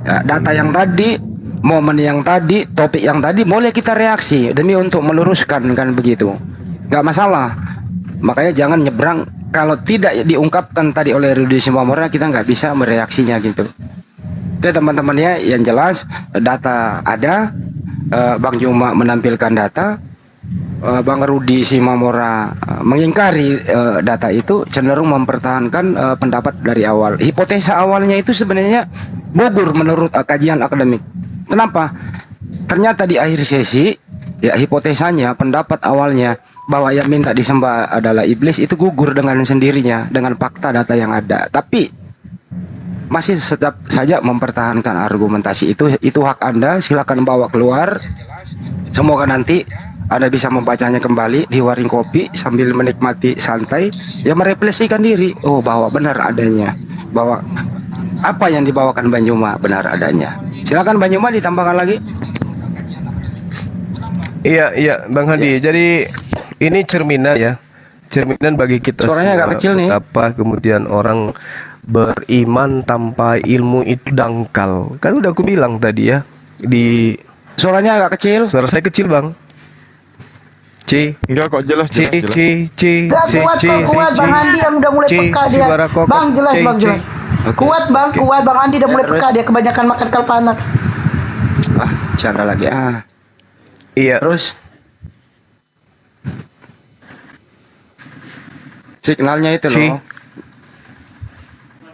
Ya, data yang tadi, momen yang tadi, topik yang tadi boleh kita reaksi demi untuk meluruskan kan begitu. Nggak masalah. Makanya jangan nyebrang. Kalau tidak diungkapkan tadi oleh Rudy Simamora, kita nggak bisa mereaksinya gitu. Oke teman-teman ya, yang jelas data ada. Bang Juma menampilkan data. Bang Rudy Simamora mengingkari data itu, cenderung mempertahankan pendapat dari awal. Hipotesa awalnya itu sebenarnya gugur menurut kajian akademik. Kenapa? Ternyata di akhir sesi ya hipotesanya, pendapat awalnya bahwa yang minta disembah adalah iblis itu gugur dengan sendirinya dengan fakta data yang ada. Tapi masih tetap saja mempertahankan argumentasi itu hak Anda, silakan bawa keluar. Semoga nanti Anda bisa membacanya kembali di warung kopi sambil menikmati santai, ya merefleksikan diri, oh bahwa benar adanya, bahwa apa yang dibawakan Bang Juma benar adanya. Silakan Bang Juma ditambahkan lagi. Iya Bang Hadi. Jadi ini cerminan ya, cerminan bagi kita Suaranya semua. agak kecil nih. Betapa kemudian orang beriman tanpa ilmu itu dangkal. Kan udah aku bilang tadi ya, di Suaranya agak kecil. suara saya kecil Bang. Enggak kok, jelas. Gak kuat kok, kuat Bang Andi yang udah mulai peka dia. Bang jelas, Bang jelas. Kuat Bang, kuat Bang Andi udah mulai peka dia, kebanyakan makan kalpanak. Canda lagi. Iya. Terus signalnya itu loh.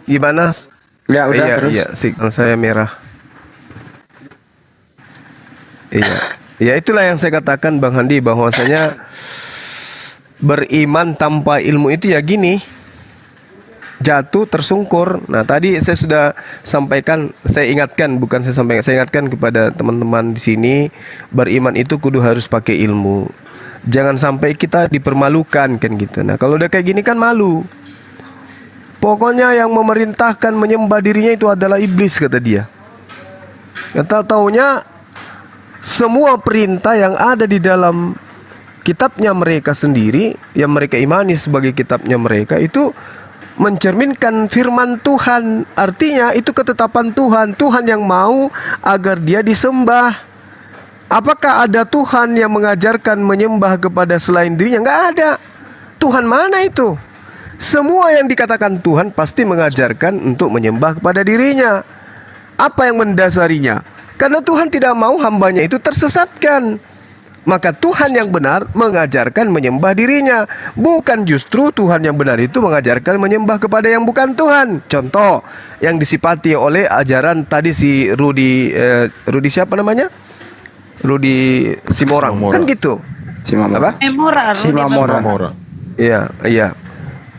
Gimana? Ya udah Iya, terus. iya, signal saya merah. Iya. Ya itulah yang saya katakan Bang Handi, bahwasanya beriman tanpa ilmu itu ya gini, jatuh tersungkur. Nah tadi saya sudah sampaikan, saya ingatkan kepada teman-teman di sini, beriman itu kudu harus pakai ilmu. Jangan sampai kita dipermalukan kan gitu. Nah kalau udah kayak gini kan malu. Pokoknya yang memerintahkan menyembah dirinya itu adalah iblis, kata dia. Kata taunya semua perintah yang ada di dalam kitabnya mereka sendiri, yang mereka imani sebagai kitabnya mereka, itu mencerminkan firman Tuhan. Artinya itu ketetapan Tuhan, Tuhan yang mau agar dia disembah. Apakah ada Tuhan yang mengajarkan menyembah kepada selain dirinya? Enggak ada. Tuhan mana itu? Semua yang dikatakan Tuhan pasti mengajarkan untuk menyembah kepada dirinya. Apa yang mendasarinya? Karena Tuhan tidak mau hambanya itu tersesatkan. Maka Tuhan yang benar mengajarkan menyembah dirinya. Bukan justru Tuhan yang benar itu mengajarkan menyembah kepada yang bukan Tuhan. Contoh yang disipati oleh ajaran tadi si Rudy siapa namanya? Rudy Simorang. Kan gitu. Simamora. Simamora. Iya.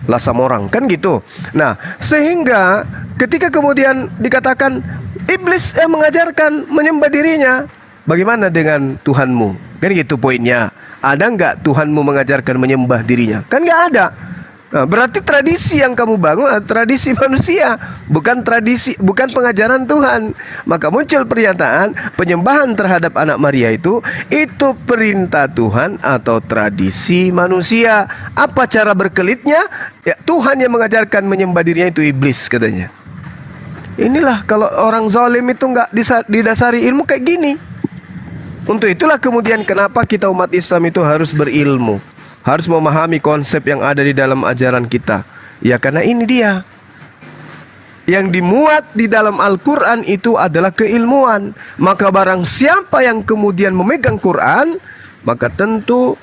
Lasamorang. Kan gitu. Nah, sehingga ketika kemudian dikatakan iblis yang mengajarkan menyembah dirinya, bagaimana dengan Tuhanmu? Kan gitu poinnya. Ada nggak Tuhanmu mengajarkan menyembah dirinya? Kan nggak ada. Nah, berarti tradisi yang kamu bangun adalah tradisi manusia, bukan pengajaran Tuhan. Maka muncul pernyataan penyembahan terhadap anak Maria itu perintah Tuhan atau tradisi manusia. Apa cara berkelitnya? Ya, Tuhan yang mengajarkan menyembah dirinya itu iblis, katanya. Inilah kalau orang zalim itu nggak didasari ilmu kayak gini. Untuk itulah kemudian kenapa kita umat Islam itu harus berilmu, harus memahami konsep yang ada di dalam ajaran kita. Ya karena ini dia, yang dimuat di dalam Al-Quran itu adalah keilmuan. Maka barang siapa yang kemudian memegang Quran, maka tentu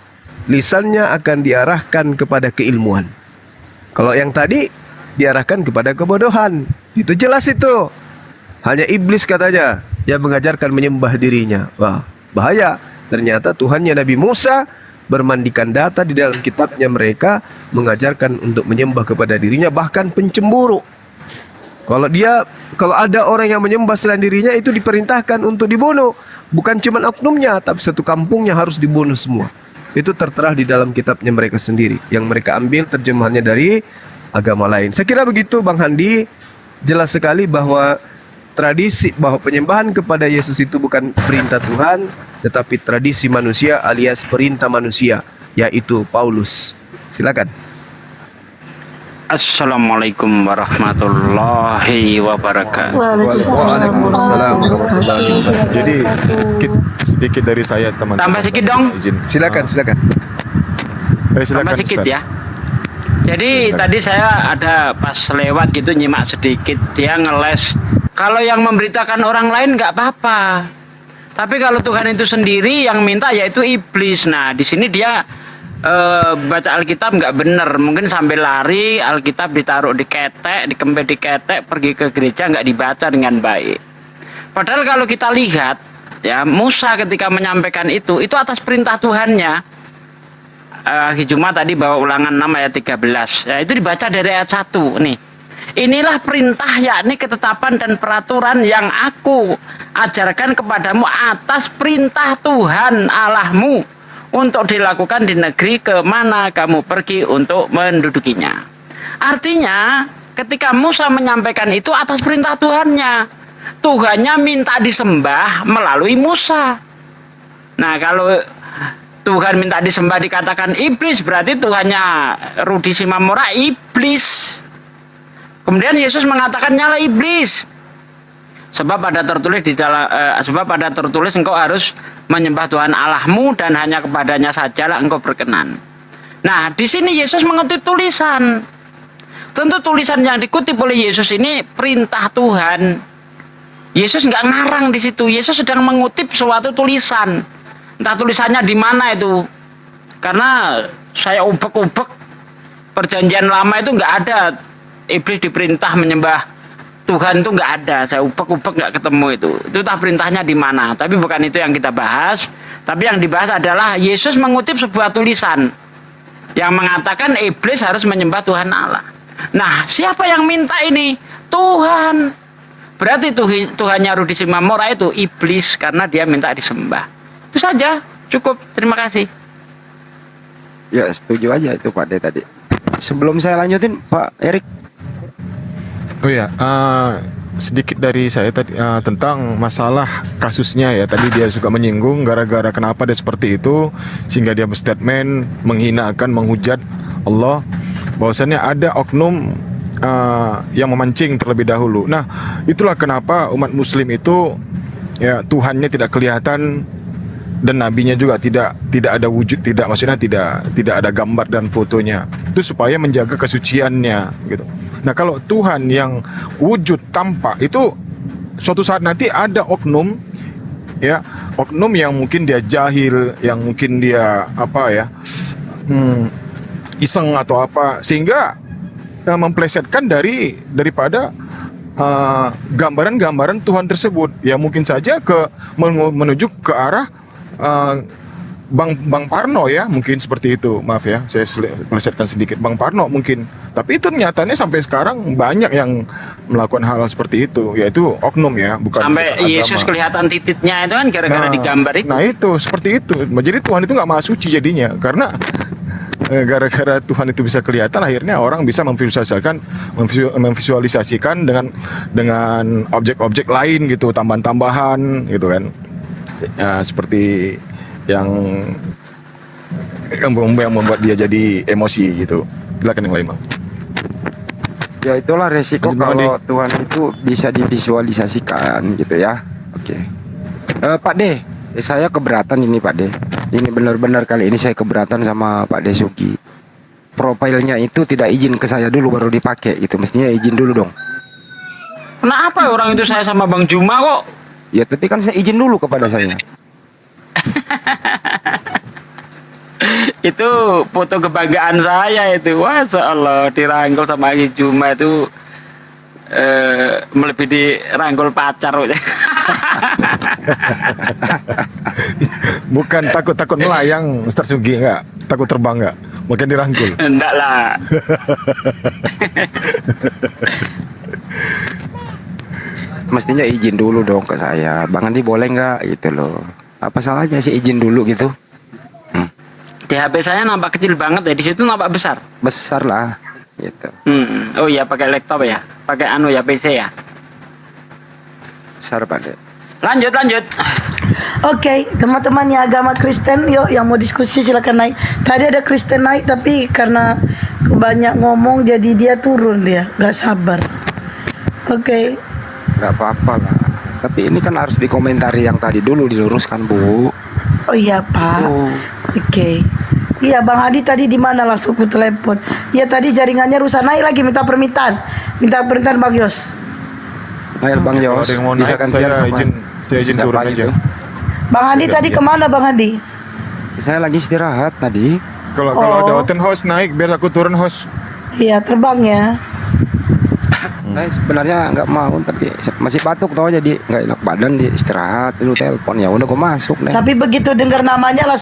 lisannya akan diarahkan kepada keilmuan. Kalau yang tadi diarahkan kepada kebodohan. Itu jelas itu. Hanya iblis katanya yang mengajarkan menyembah dirinya. Wah, bahaya. Ternyata Tuhannya Nabi Musa bermandikan data di dalam kitabnya mereka, mengajarkan untuk menyembah kepada dirinya, bahkan pencemburu. Kalau ada orang yang menyembah selain dirinya, itu diperintahkan untuk dibunuh. Bukan cuma oknumnya, tapi satu kampungnya harus dibunuh semua. Itu tertera di dalam kitabnya mereka sendiri, yang mereka ambil terjemahannya dari agama lain. Saya kira begitu Bang Handi. Jelas sekali bahwa tradisi, bahwa penyembahan kepada Yesus itu bukan perintah Tuhan, tetapi tradisi manusia alias perintah manusia. yaitu Paulus. Silakan. Assalamualaikum warahmatullahi wabarakatuh. Waalaikumsalam warahmatullahi wabarakatuh. Jadi sedikit dari saya teman-teman. Tambah sedikit dong. Izin. Silakan. Silakan Tambah sedikit Ustaz. ya. Jadi tadi saya ada pas lewat gitu nyimak sedikit, dia ngeles. Kalau yang memberitakan orang lain nggak apa-apa. Tapi kalau Tuhan itu sendiri yang minta yaitu iblis. Nah, di sini dia baca Alkitab nggak bener, mungkin sambil lari Alkitab ditaruh di ketek, dikempit di ketek, pergi ke gereja nggak dibaca dengan baik. Padahal kalau kita lihat ya, Musa ketika menyampaikan itu atas perintah Tuhannya. Hijuma tadi bawa Ulangan 6 ayat 13 ya, itu dibaca dari ayat 1 nih. Inilah perintah, yakni ketetapan dan peraturan yang aku ajarkan kepadamu atas perintah Tuhan Allahmu untuk dilakukan di negeri kemana kamu pergi untuk mendudukinya. Artinya ketika Musa menyampaikan itu atas perintah Tuhannya, Tuhannya minta disembah melalui Musa. Nah, kalau Tuhan minta disembah dikatakan iblis, berarti Tuhannya Rudi Simamora iblis. Kemudian Yesus mengatakan nyala iblis. Sebab ada tertulis engkau harus menyembah Tuhan Allahmu dan hanya kepadanya sajalah engkau berkenan. Nah, di sini Yesus mengutip tulisan. Tentu tulisan yang dikutip oleh Yesus ini perintah Tuhan. Yesus nggak ngarang di situ. Yesus sedang mengutip suatu tulisan. Entah tulisannya di mana itu. Karena saya ubek-ubek perjanjian lama itu nggak ada iblis diperintah menyembah Tuhan, itu nggak ada. Saya ubek-ubek nggak ketemu itu. Itu entah perintahnya di mana. Tapi bukan itu yang kita bahas. Tapi yang dibahas adalah Yesus mengutip sebuah tulisan yang mengatakan iblis harus menyembah Tuhan Allah. Nah, siapa yang minta ini? Tuhan. Berarti Tuhannya Rudi Simamora itu iblis karena dia minta disembah. Itu saja, cukup. Terima kasih. Ya, setuju aja itu Pak De tadi. Sebelum saya lanjutin, Pak Erik. Oh ya, sedikit dari saya tadi tentang masalah kasusnya ya. Tadi dia suka menyinggung gara-gara kenapa dia seperti itu sehingga dia berstatement menghinakan, menghujat Allah. Bahwasannya ada oknum yang memancing terlebih dahulu. Nah, itulah kenapa umat Muslim itu ya Tuhannya tidak kelihatan dan nabinya juga tidak ada wujud, maksudnya tidak ada gambar dan fotonya. Itu supaya menjaga kesuciannya gitu. Nah, kalau Tuhan yang wujud tampak itu suatu saat nanti ada oknum ya, oknum yang mungkin dia jahil, yang mungkin dia iseng atau apa, sehingga memplesetkan daripada gambaran-gambaran Tuhan tersebut ya, mungkin saja menuju ke arah Bang Parno ya, mungkin seperti itu. Maaf ya, saya melesetkan sedikit Bang Parno mungkin. Tapi itu nyatanya sampai sekarang banyak yang melakukan hal seperti itu, yaitu oknum ya, bukan sampai Yesus kelihatan titiknya itu kan gara-gara digambar itu. Nah, itu seperti itu. Jadi Tuhan itu nggak maha suci jadinya, karena gara-gara Tuhan itu bisa kelihatan, akhirnya orang bisa memvisualisasikan dengan objek-objek lain gitu, tambahan-tambahan gitu kan. Seperti yang membuat dia jadi emosi gitu. Silakan yang lain, Bang. Ya, itulah resiko kalau Tuhan itu bisa divisualisasikan gitu ya. Oke. Pak De, saya keberatan ini Pak De. Ini benar-benar kali ini saya keberatan sama Pak Desuki. Profilnya itu tidak izin ke saya dulu baru dipakai gitu. Mestinya izin dulu dong. Kenapa orang itu saya sama Bang Juma kok? Ya, tapi kan saya izin dulu kepada saya. Itu foto kebanggaan saya itu. Masya Allah, dirangkul sama Haji Juma itu melebihi dirangkul pacar. Bukan takut melayang, Ustaz Sugi, enggak? Takut terbang enggak? Mungkin dirangkul. Enggak lah. Mestinya izin dulu dong ke saya. Bang Andi boleh nggak gitu loh. Apa salahnya sih izin dulu gitu? Di HP saya nampak kecil banget ya, di situ nampak besar. Besar lah gitu. Oh iya, pakai laptop ya, pakai ya PC ya. Besar Pak De. Lanjut. Oke, teman-teman yang agama Kristen, yuk yang mau diskusi silakan naik. Tadi ada Kristen naik, tapi karena banyak ngomong jadi dia turun nggak sabar. Oke, Nggak apa-apa lah. Tapi ini kan harus dikomentari yang tadi dulu, diluruskan, Bu. oh iya Pak. Oke. Iya Bang Hadi tadi di mana langsung ku telepon. Iya tadi jaringannya rusak, naik lagi minta permintaan Bang Yos. Ayo Bang Kalau Yos, ada yang mau bisa naik, gantian saya sama izin siapa turun gitu? aja. Bang Hadi tadi kemana Bang Hadi? Saya lagi istirahat tadi. Kalau ada Oten host naik, biar aku turun host. Iya terbang ya. Saya sebenarnya nggak mau, tapi masih batuk tau, jadi nggak enak badan, di istirahat dulu telepon, ya udah gue masuk deh. Tapi begitu dengar namanya